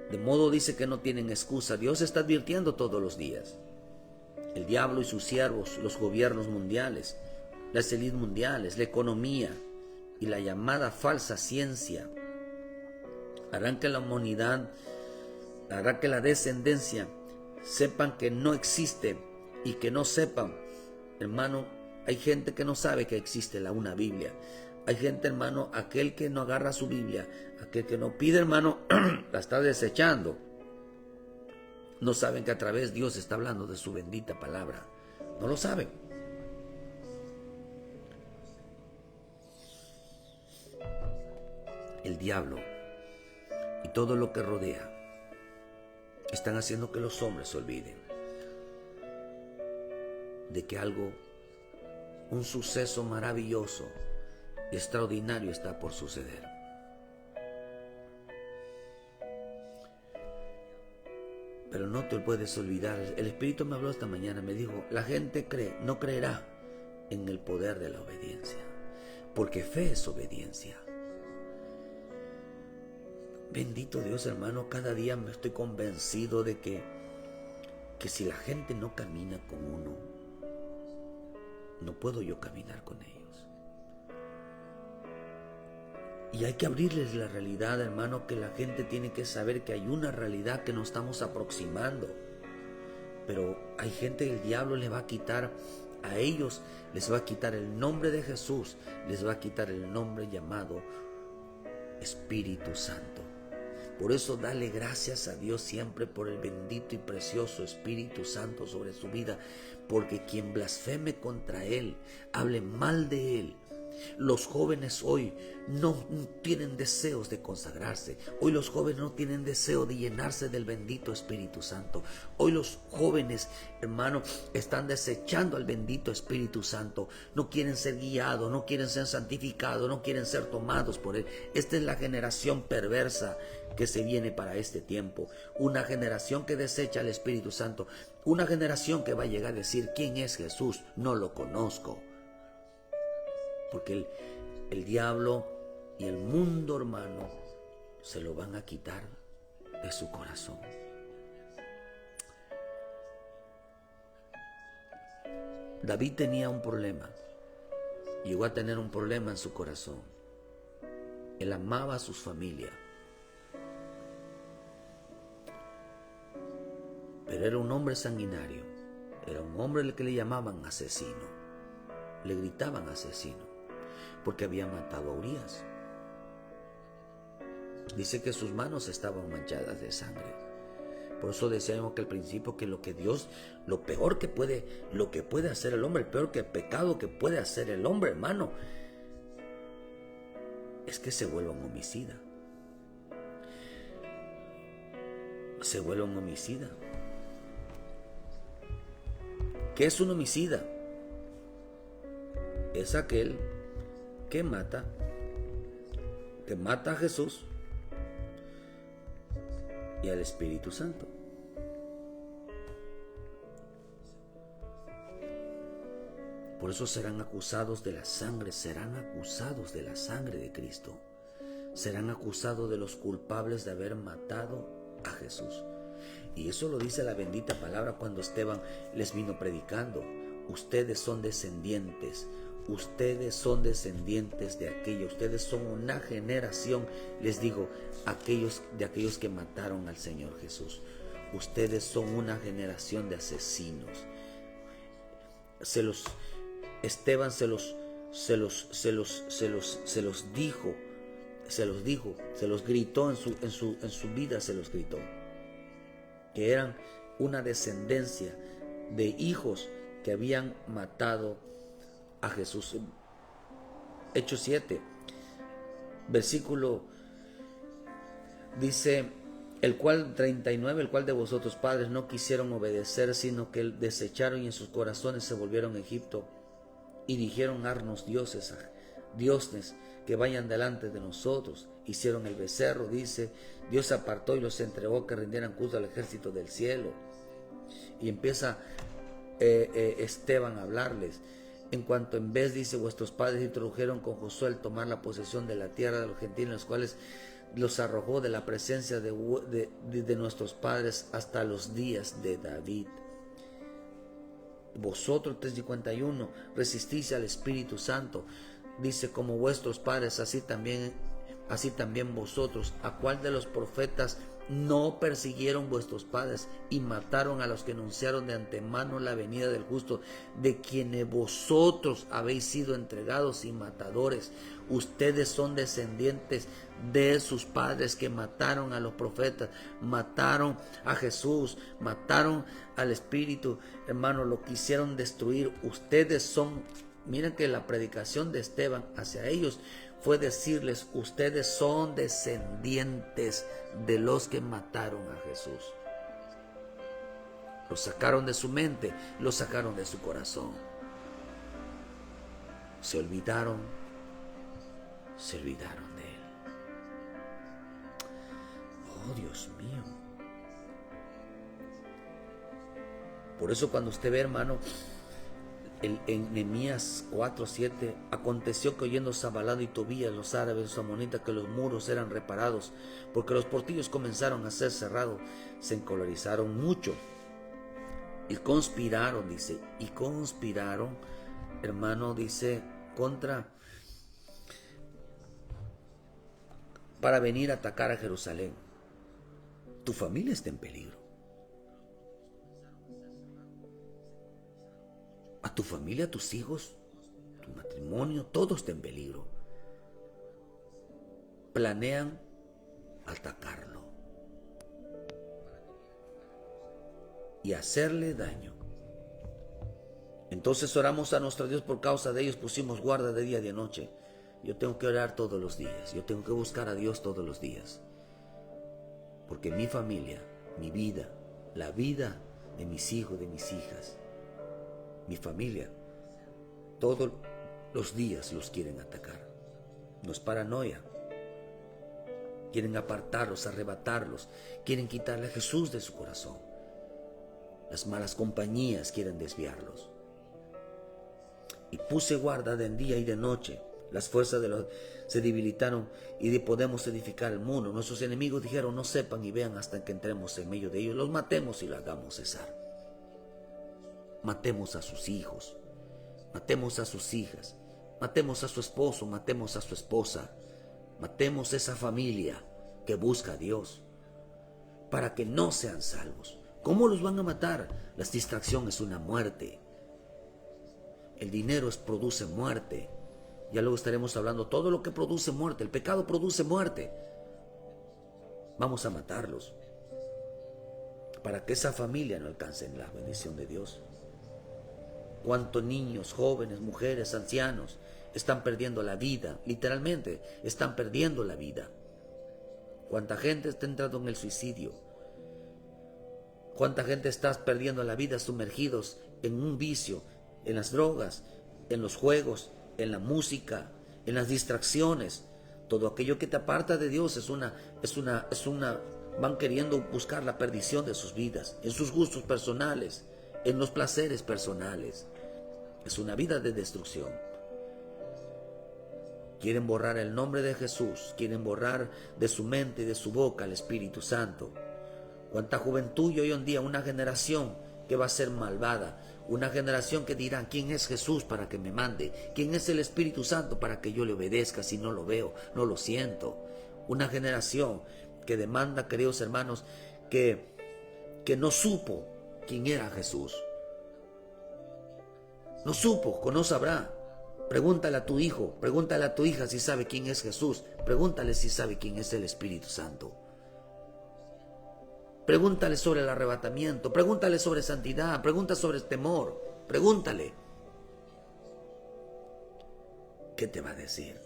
De modo dice que no tienen excusa. Dios está advirtiendo todos los días. El diablo y sus siervos, los gobiernos mundiales, las élites mundiales, la economía y la llamada falsa ciencia harán que la humanidad, hará que la descendencia sepan que no existe y que no sepan, hermano, hay gente que no sabe que existe una Biblia. Hay gente, hermano, aquel que no agarra su Biblia, aquel que no pide, hermano, la está desechando. No saben que a través Dios está hablando de su bendita palabra. No lo saben. El diablo y todo lo que rodea están haciendo que los hombres se olviden de que un suceso maravilloso y extraordinario está por suceder. Pero no te puedes olvidar. El Espíritu me habló esta mañana, me dijo, la gente no creerá en el poder de la obediencia, porque fe es obediencia. Bendito Dios, hermano, cada día me estoy convencido de que si la gente no camina con uno, no puedo yo caminar con ellos. Y hay que abrirles la realidad, hermano, que la gente tiene que saber que hay una realidad que nos estamos aproximando. Pero hay gente que el diablo le va a quitar a ellos, les va a quitar el nombre de Jesús, les va a quitar el nombre llamado Espíritu Santo. Por eso dale gracias a Dios siempre por el bendito y precioso Espíritu Santo sobre su vida, porque quien blasfeme contra Él, hable mal de Él. Los jóvenes hoy no tienen deseos de consagrarse. Hoy los jóvenes no tienen deseo de llenarse del bendito Espíritu Santo. Hoy los jóvenes, hermano, están desechando al bendito Espíritu Santo. No quieren ser guiados, no quieren ser santificados, no quieren ser tomados por Él. Esta es la generación perversa que se viene para este tiempo. Una generación que desecha al Espíritu Santo. Una generación que va a llegar a decir, ¿quién es Jesús? No lo conozco. Porque el diablo y el mundo, hermano, se lo van a quitar de su corazón. David tenía un problema. Llegó a tener un problema en su corazón. Él amaba a su familia. Pero era un hombre sanguinario. Era un hombre al que le llamaban asesino. Le gritaban asesino. Porque había matado a Urías. Dice que sus manos estaban manchadas de sangre. Por eso decíamos que al principio que lo que puede hacer el hombre, el peor que pecado que puede hacer el hombre, hermano, es que se vuelva un homicida. Se vuelva un homicida. ¿Qué es un homicida? Es aquel que mata a Jesús y al Espíritu Santo. Por eso serán acusados de la sangre de Cristo. Serán acusados de los culpables de haber matado a Jesús. Y eso lo dice la bendita palabra cuando Esteban les vino predicando. Ustedes son descendientes de aquellos, ustedes son una generación, les digo, de aquellos que mataron al Señor Jesús. Ustedes son una generación de asesinos. Esteban se los gritó en su vida, se los gritó, que eran una descendencia de hijos que habían matado a Jesús. Hechos 7, versículo dice, el cual 39, el cual de vosotros padres no quisieron obedecer, sino que desecharon y en sus corazones se volvieron a Egipto y dijeron, harnos dioses que vayan delante de nosotros. Hicieron el becerro, dice, Dios apartó y los entregó que rindieran culto al ejército del cielo. Y empieza Esteban a hablarles. En cuanto en vez, dice, vuestros padres introdujeron con Josué el tomar la posesión de la tierra de los gentiles, los cuales los arrojó de la presencia de nuestros padres hasta los días de David. Vosotros, 3:51, resistís al Espíritu Santo. Dice, como vuestros padres, así también vosotros. ¿A cuál de los profetas no persiguieron vuestros padres y mataron a los que anunciaron de antemano la venida del justo, de quienes vosotros habéis sido entregados y matadores? Ustedes son descendientes de sus padres que mataron a los profetas, mataron a Jesús, mataron al Espíritu, hermano, lo quisieron destruir. Ustedes son, miren que la predicación de Esteban hacia ellos fue decirles, ustedes son descendientes de los que mataron a Jesús. Lo sacaron de su mente, lo sacaron de su corazón. Se olvidaron de Él. Oh, Dios mío. Por eso cuando usted ve, hermano, en Nehemías 4:7, aconteció que oyendo Sanballat y Tobías, los árabes, los amonitas, que los muros eran reparados, porque los portillos comenzaron a ser cerrados, se encolerizaron mucho y conspiraron, dice, hermano, dice, para venir a atacar a Jerusalén. Tu familia está en peligro. A tu familia, a tus hijos, tu matrimonio, todo está en peligro. Planean atacarlo y hacerle daño. Entonces oramos a nuestro Dios por causa de ellos, pusimos guarda de día y de noche. Yo tengo que orar todos los días, yo tengo que buscar a Dios todos los días. Porque mi familia, mi vida, la vida de mis hijos, de mis hijas, mi familia, todos los días los quieren atacar. No es paranoia. Quieren apartarlos, arrebatarlos. Quieren quitarle a Jesús de su corazón. Las malas compañías quieren desviarlos. Y puse guarda de día y de noche. Las fuerzas se debilitaron y podemos edificar el muro. Nuestros enemigos dijeron, no sepan y vean hasta que entremos en medio de ellos. Los matemos y los hagamos cesar. Matemos a sus hijos, matemos a sus hijas, matemos a su esposo, matemos a su esposa, matemos esa familia que busca a Dios para que no sean salvos. ¿Cómo los van a matar? La distracción es una muerte. El dinero produce muerte. Ya luego estaremos hablando todo lo que produce muerte. El pecado produce muerte. Vamos a matarlos para que esa familia no alcance la bendición de Dios. Cuántos niños, jóvenes, mujeres, ancianos están perdiendo la vida, literalmente están perdiendo la vida. Cuánta gente está entrando en el suicidio. Cuánta gente está perdiendo la vida sumergidos en un vicio, en las drogas, en los juegos, en la música, en las distracciones. Todo aquello que te aparta de Dios van queriendo buscar la perdición de sus vidas, en sus gustos personales, en los placeres personales. Es una vida de destrucción. Quieren borrar el nombre de Jesús, quieren borrar de su mente y de su boca el Espíritu Santo. Cuánta juventud y hoy en día una generación que va a ser malvada, una generación que dirá: ¿quién es Jesús para que me mande? ¿Quién es el Espíritu Santo para que yo le obedezca si no lo veo, no lo siento? Una generación que demanda, queridos hermanos, que no supo quién era Jesús. No supo, no sabrá. Pregúntale a tu hijo, pregúntale a tu hija si sabe quién es Jesús. Pregúntale si sabe quién es el Espíritu Santo. Pregúntale sobre el arrebatamiento, pregúntale sobre santidad, pregúntale sobre el temor, pregúntale. ¿Qué te va a decir?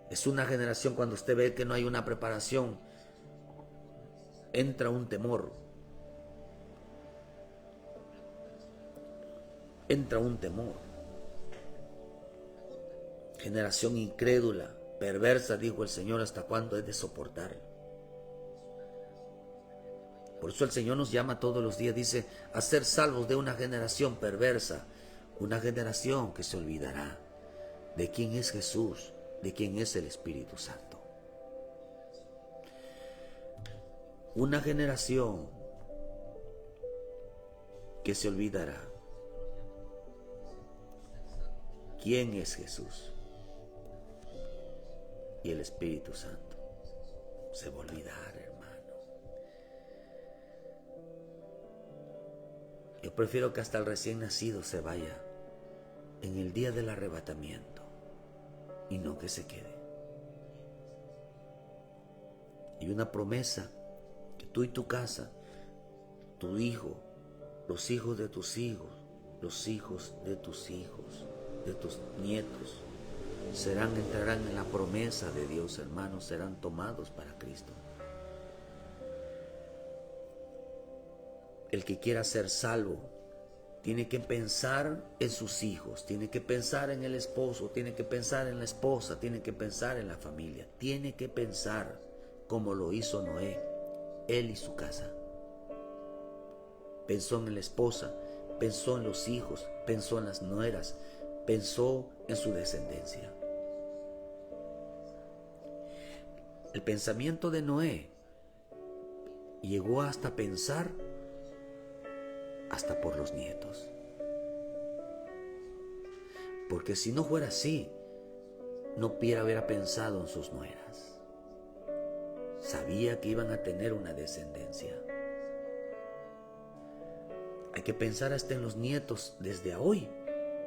Es una generación, cuando usted ve que no hay una preparación, entra un temor. Entra un temor. Generación incrédula, perversa, dijo el Señor, ¿hasta cuándo es de soportar? Por eso el Señor nos llama todos los días, dice, a ser salvos de una generación perversa, una generación que se olvidará de quién es Jesús, de quién es el Espíritu Santo. Una generación que se olvidará quién es Jesús, y el Espíritu Santo se va a olvidar, hermano. Yo prefiero que hasta el recién nacido se vaya en el día del arrebatamiento y no que se quede. Y una promesa que tú y tu casa, tu hijo, los hijos de tus hijos, los hijos de tus hijos, de tus nietos, entrarán en la promesa de Dios, hermanos, serán tomados para Cristo. El que quiera ser salvo tiene que pensar en sus hijos, tiene que pensar en el esposo, tiene que pensar en la esposa, tiene que pensar en la familia, tiene que pensar como lo hizo Noé, él y su casa. Pensó en la esposa, pensó en los hijos, pensó en las nueras, pensó en su descendencia. El pensamiento de Noé llegó hasta pensar hasta por los nietos. Porque si no fuera así, no hubiera pensado en sus nueras. Sabía que iban a tener una descendencia. Hay que pensar hasta en los nietos desde hoy.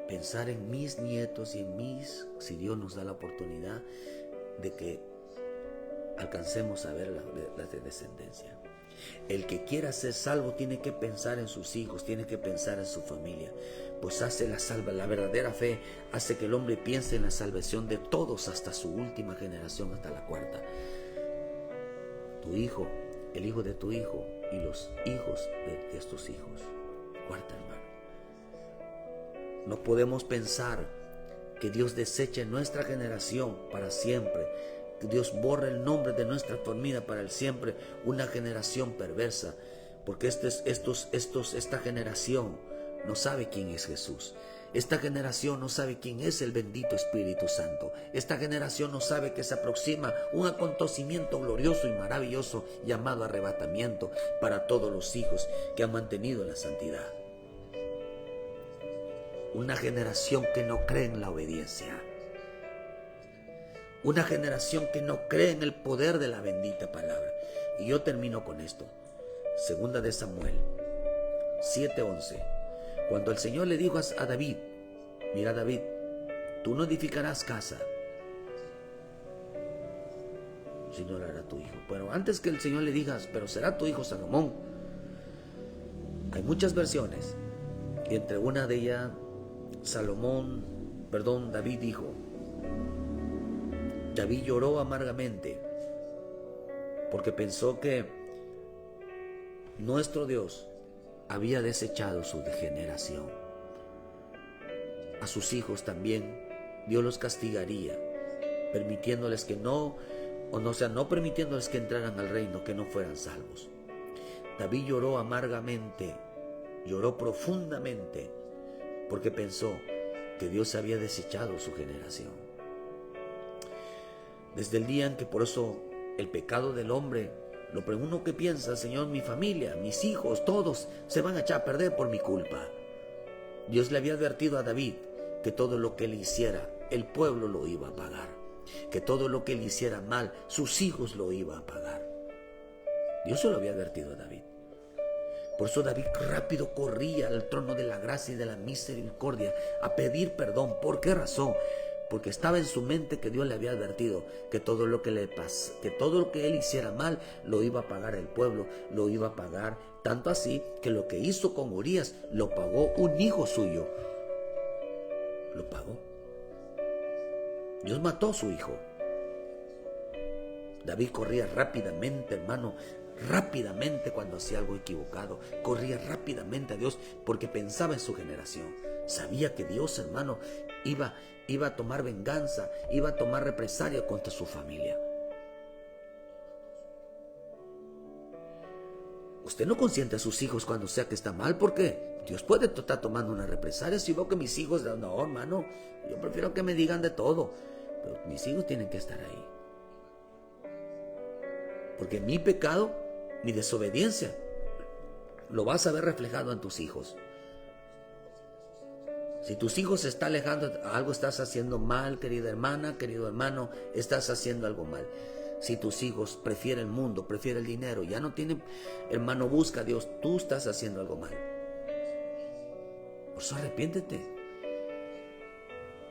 Pensar en mis nietos y en mis, si Dios nos da la oportunidad de que alcancemos a ver la descendencia. El que quiera ser salvo tiene que pensar en sus hijos, tiene que pensar en su familia, pues la verdadera fe hace que el hombre piense en la salvación de todos hasta su última generación, hasta la cuarta. Tu hijo, el hijo de tu hijo y los hijos de estos hijos. Cuarta, hermano. No podemos pensar que Dios deseche nuestra generación para siempre, que Dios borre el nombre de nuestra familia para el siempre, una generación perversa, porque esta generación no sabe quién es Jesús. Esta generación no sabe quién es el bendito Espíritu Santo. Esta generación no sabe que se aproxima un acontecimiento glorioso y maravilloso llamado arrebatamiento para todos los hijos que han mantenido la santidad. Una generación que no cree en la obediencia. Una generación que no cree en el poder de la bendita palabra. Y yo termino con esto. Segunda de Samuel 7:11. Cuando el Señor le dijo a David: mira, David, tú no edificarás casa, sino lo hará tu hijo. Pero antes que el Señor le diga: pero será tu hijo Salomón, hay muchas versiones. Y entre una de ellas, David dijo: David lloró amargamente porque pensó que nuestro Dios había desechado su generación. A sus hijos también Dios los castigaría, permitiéndoles que no permitiéndoles que entraran al reino, que no fueran salvos. David lloró amargamente, lloró profundamente, porque pensó que Dios había desechado su generación. Desde el día en que por eso el pecado del hombre, lo primero que piensa, Señor, mi familia, mis hijos, todos se van a echar a perder por mi culpa. Dios le había advertido a David que todo lo que él hiciera, el pueblo lo iba a pagar. Que todo lo que él hiciera mal, sus hijos lo iban a pagar. Dios se lo había advertido a David. Por eso David rápido corría al trono de la gracia y de la misericordia a pedir perdón. ¿Por qué razón? Porque estaba en su mente que Dios le había advertido que todo lo que él hiciera mal lo iba a pagar el pueblo, lo iba a pagar. Tanto así que lo que hizo con Urías lo pagó un hijo suyo. Lo pagó. Dios mató a su hijo. David corría rápidamente, hermano, rápidamente cuando hacía algo equivocado. Corría rápidamente a Dios porque pensaba en su generación. Sabía que Dios, hermano, iba a tomar venganza, iba a tomar represalia contra su familia. Usted no consiente a sus hijos cuando sea que está mal, porque Dios puede estar tomando una represalia. Si veo que mis hijos, no, hermano, yo prefiero que me digan de todo, pero mis hijos tienen que estar ahí. Porque mi pecado, mi desobediencia, lo vas a ver reflejado en tus hijos. Si tus hijos se están alejando, algo estás haciendo mal, querida hermana, querido hermano, estás haciendo algo mal. Si tus hijos prefieren el mundo, prefieren el dinero, ya no tienen, hermano, busca a Dios, tú estás haciendo algo mal. Por eso arrepiéntete.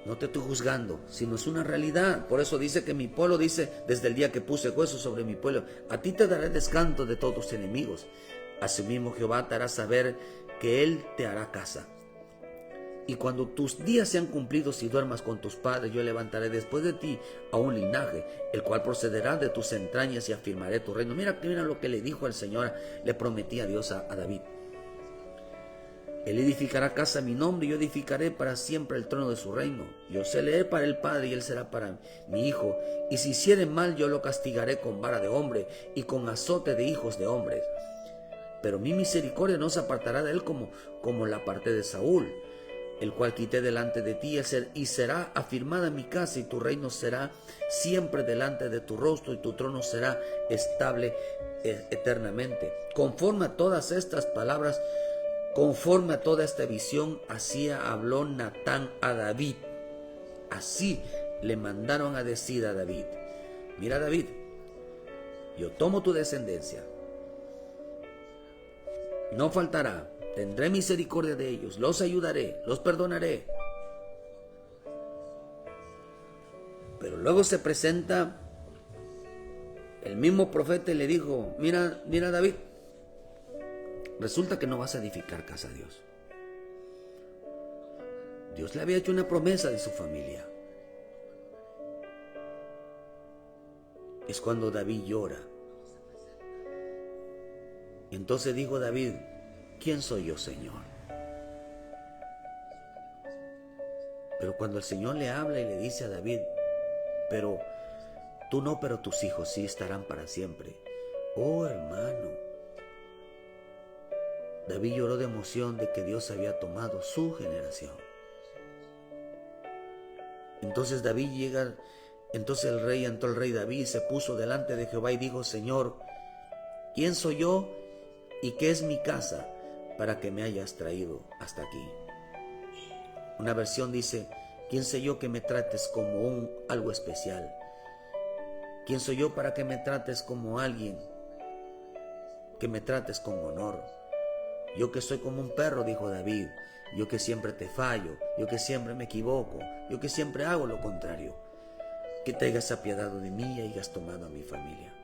No te estoy juzgando, sino es una realidad. Por eso dice que mi pueblo dice, desde el día que puse huesos sobre mi pueblo, a ti te daré descanso de todos tus enemigos. Asimismo Jehová te hará saber que Él te hará casa. Y cuando tus días sean cumplidos y duermas con tus padres, yo levantaré después de ti a un linaje, el cual procederá de tus entrañas y afirmaré tu reino. Mira lo que le dijo el Señor, le prometía a Dios a David. Él edificará casa a mi nombre y yo edificaré para siempre el trono de su reino. Yo seré para el Padre y él será para mi hijo. Y si hiciere mal, yo lo castigaré con vara de hombre y con azote de hijos de hombres. Pero mi misericordia no se apartará de él como la parte de Saúl, el cual quité delante de ti, y será afirmada mi casa, y tu reino será siempre delante de tu rostro, y tu trono será estable eternamente. Conforme a todas estas palabras, conforme a toda esta visión, así habló Natán a David. Así le mandaron a decir a David: mira, David, yo tomo tu descendencia, no faltará, tendré misericordia de ellos, los ayudaré, los perdonaré. Pero luego se presenta el mismo profeta y le dijo: mira David, resulta que no vas a edificar casa a Dios. Dios le había hecho una promesa de su familia. Es cuando David llora. Y entonces dijo David: ¿quién soy yo, Señor? Pero cuando el Señor le habla y le dice a David: pero tú no, pero tus hijos sí estarán para siempre. Oh, hermano, David lloró de emoción de que Dios había tomado su generación. Entonces entonces entró el rey David, se puso delante de Jehová y dijo: Señor, ¿quién soy yo y qué es mi casa para que me hayas traído hasta aquí? Una versión dice: ¿quién soy yo que me trates como algo especial? ¿Quién soy yo para que me trates como alguien, que me trates con honor? Yo que soy como un perro, dijo David, yo que siempre te fallo, yo que siempre me equivoco, yo que siempre hago lo contrario. Que te hayas apiadado de mí y hayas tomado a mi familia.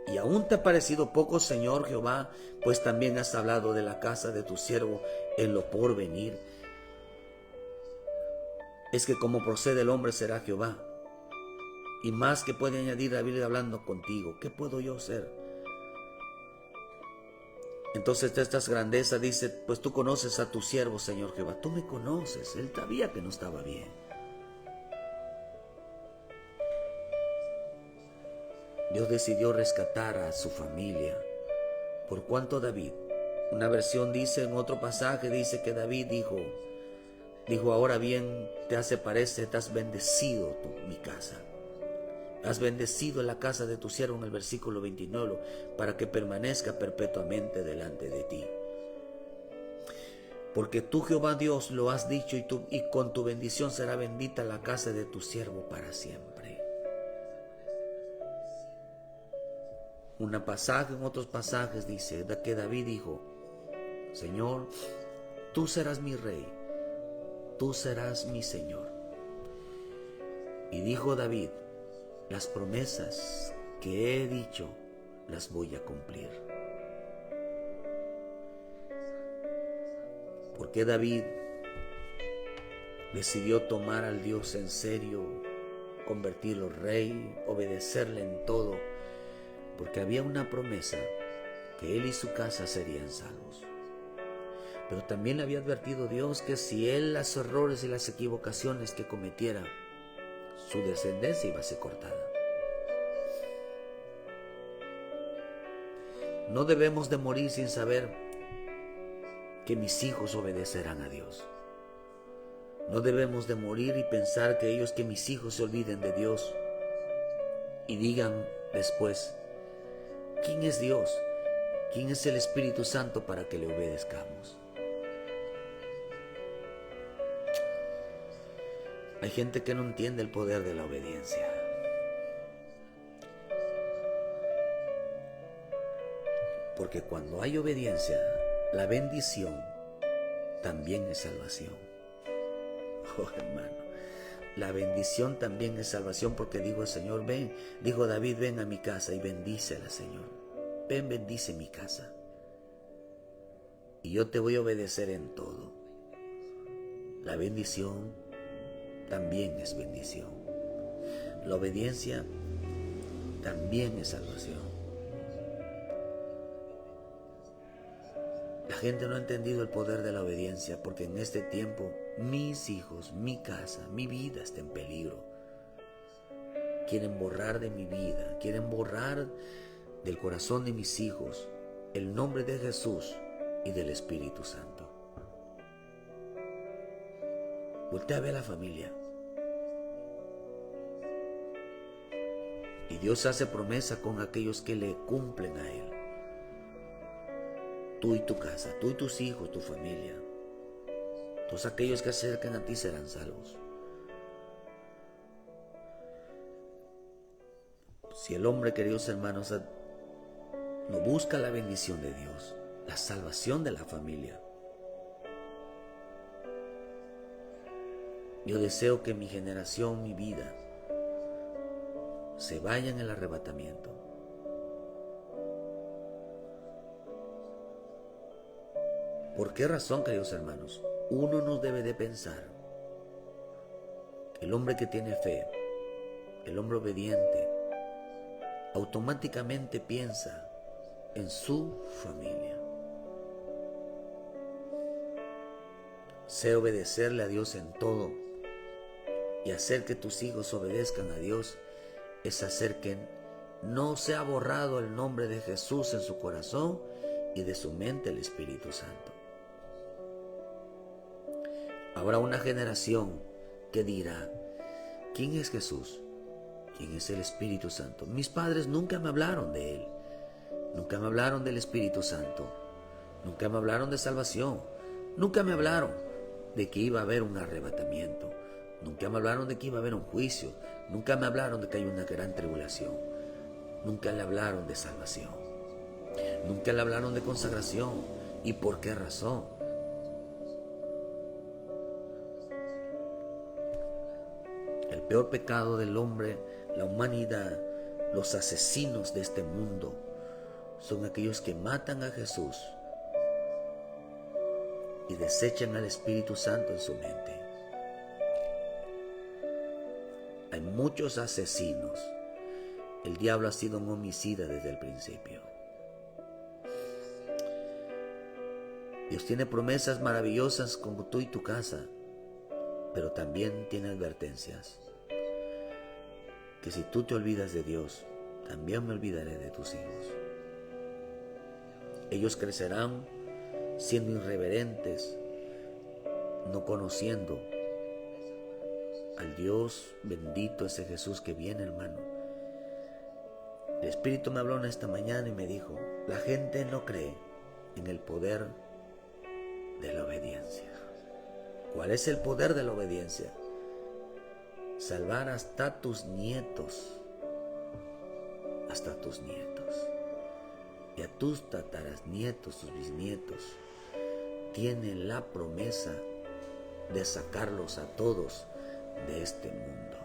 Y aún te ha parecido poco, Señor Jehová, pues también has hablado de la casa de tu siervo en lo porvenir. Es que como procede el hombre será Jehová. Y más que puede añadir David hablando contigo, ¿qué puedo yo hacer? Entonces de estas grandezas dice, pues tú conoces a tu siervo, Señor Jehová. Tú me conoces. Él sabía que no estaba bien. Dios decidió rescatar a su familia. Por cuanto David, una versión dice, en otro pasaje dice que David dijo, ahora bien te hace parecer, te has bendecido mi casa. Has bendecido la casa de tu siervo en el versículo 29, para que permanezca perpetuamente delante de ti. Porque tú, Jehová Dios, lo has dicho y con tu bendición será bendita la casa de tu siervo para siempre. En otros pasajes dice que David dijo, Señor, tú serás mi rey, tú serás mi Señor. Y dijo David, las promesas que he dicho las voy a cumplir. Porque David decidió tomar al Dios en serio, convertirlo en rey, obedecerle en todo, porque había una promesa que él y su casa serían salvos. Pero también le había advertido Dios que si él los errores y las equivocaciones que cometiera, su descendencia iba a ser cortada. No debemos de morir sin saber que mis hijos obedecerán a Dios. No debemos de morir y pensar que mis hijos se olviden de Dios y digan después, ¿quién es Dios? ¿Quién es el Espíritu Santo para que le obedezcamos? Hay gente que no entiende el poder de la obediencia. Porque cuando hay obediencia, la bendición también es salvación. Oh, hermano, la bendición también es salvación, porque dijo el Señor, ven, dijo David, ven a mi casa y bendícela, Señor. Ven, bendice mi casa. Y yo te voy a obedecer en todo. La bendición también es bendición. La obediencia también es salvación. La gente no ha entendido el poder de la obediencia, porque en este tiempo mis hijos, mi casa, mi vida está en peligro. Quieren borrar de mi vida, quieren borrar del corazón de mis hijos el nombre de Jesús y del Espíritu Santo. Voltea a ver a la familia. Y Dios hace promesa con aquellos que le cumplen a Él. Tú y tu casa, tú y tus hijos, tu familia. Todos aquellos que se acercan a ti serán salvos. Si el hombre, queridos hermanos, no busca la bendición de Dios, la salvación de la familia, yo deseo que mi generación, mi vida, se vaya en el arrebatamiento. ¿Por qué razón, queridos hermanos? Uno no debe de pensar que el hombre que tiene fe, el hombre obediente, automáticamente piensa en su familia. Sé obedecerle a Dios en todo, y hacer que tus hijos obedezcan a Dios es hacer que no sea borrado el nombre de Jesús en su corazón y de su mente el Espíritu Santo. Habrá una generación que dirá, ¿quién es Jesús? ¿Quién es el Espíritu Santo? Mis padres nunca me hablaron de Él. Nunca me hablaron del Espíritu Santo. Nunca me hablaron de salvación. Nunca me hablaron de que iba a haber un arrebatamiento. Nunca me hablaron de que iba a haber un juicio. Nunca me hablaron de que hay una gran tribulación. Nunca le hablaron de salvación. Nunca le hablaron de consagración. ¿Y por qué razón? El peor pecado del hombre, la humanidad, los asesinos de este mundo, son aquellos que matan a Jesús y desechan al Espíritu Santo en su mente. Hay muchos asesinos. El diablo ha sido un homicida desde el principio. Dios tiene promesas maravillosas como tú y tu casa, pero también tiene advertencias. Que si tú te olvidas de Dios, también me olvidaré de tus hijos. Ellos crecerán siendo irreverentes, no conociendo al Dios bendito, ese Jesús que viene, hermano. El Espíritu me habló en esta mañana y me dijo, la gente no cree en el poder de la obediencia. ¿Cuál es el poder de la obediencia? Salvar hasta tus nietos, y a tus tataranietos, tus bisnietos. Tienen la promesa de sacarlos a todos de este mundo.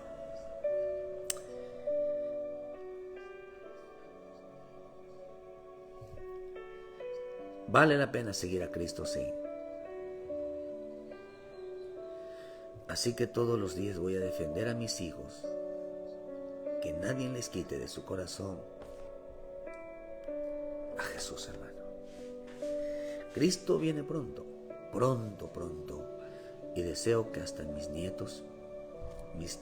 Vale la pena seguir a Cristo, sí. Así que todos los días voy a defender a mis hijos, que nadie les quite de su corazón a Jesús, hermano. Cristo viene pronto, y deseo que hasta mis nietos, mis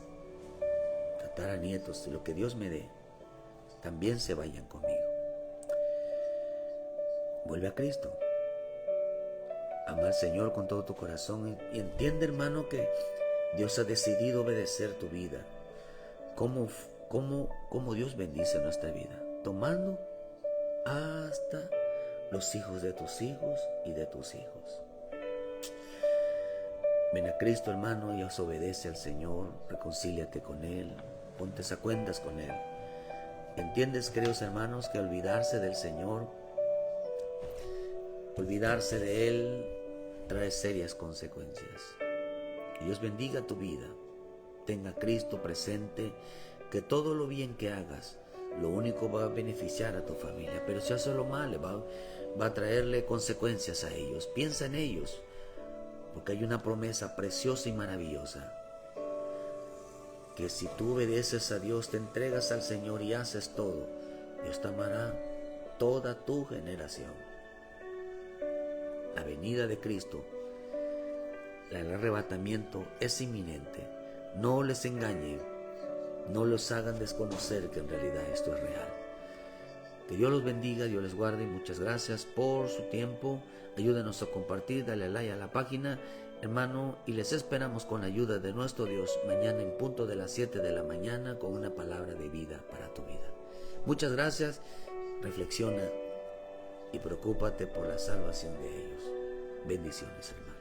tataranietos, lo que Dios me dé, también se vayan conmigo. Vuelve a Cristo. Ama al Señor con todo tu corazón y entiende, hermano, que Dios ha decidido obedecer tu vida. ¿Cómo Dios bendice nuestra vida? Tomando hasta los hijos de tus hijos y de tus hijos. Ven a Cristo, hermano, y obedece al Señor. Reconcíliate con Él. Ponte a cuentas con Él. ¿Entiendes, queridos hermanos, que olvidarse del Señor, olvidarse de Él, trae serias consecuencias? Que Dios bendiga tu vida. Tenga a Cristo presente, que todo lo bien que hagas, lo único va a beneficiar a tu familia. Pero si haces lo malo, va a traerle consecuencias a ellos. Piensa en ellos, porque hay una promesa preciosa y maravillosa. Que si tú obedeces a Dios, te entregas al Señor y haces todo, Dios te amará toda tu generación. La venida de Cristo, el arrebatamiento es inminente. No les engañen, no los hagan desconocer que en realidad esto es real. Que Dios los bendiga, Dios les guarde. Muchas gracias por su tiempo. Ayúdenos a compartir, dale like a la página, hermano, y les esperamos con la ayuda de nuestro Dios mañana en punto de las 7 de la mañana con una palabra de vida para tu vida. Muchas gracias. Reflexiona y preocúpate por la salvación de ellos. Bendiciones, hermano.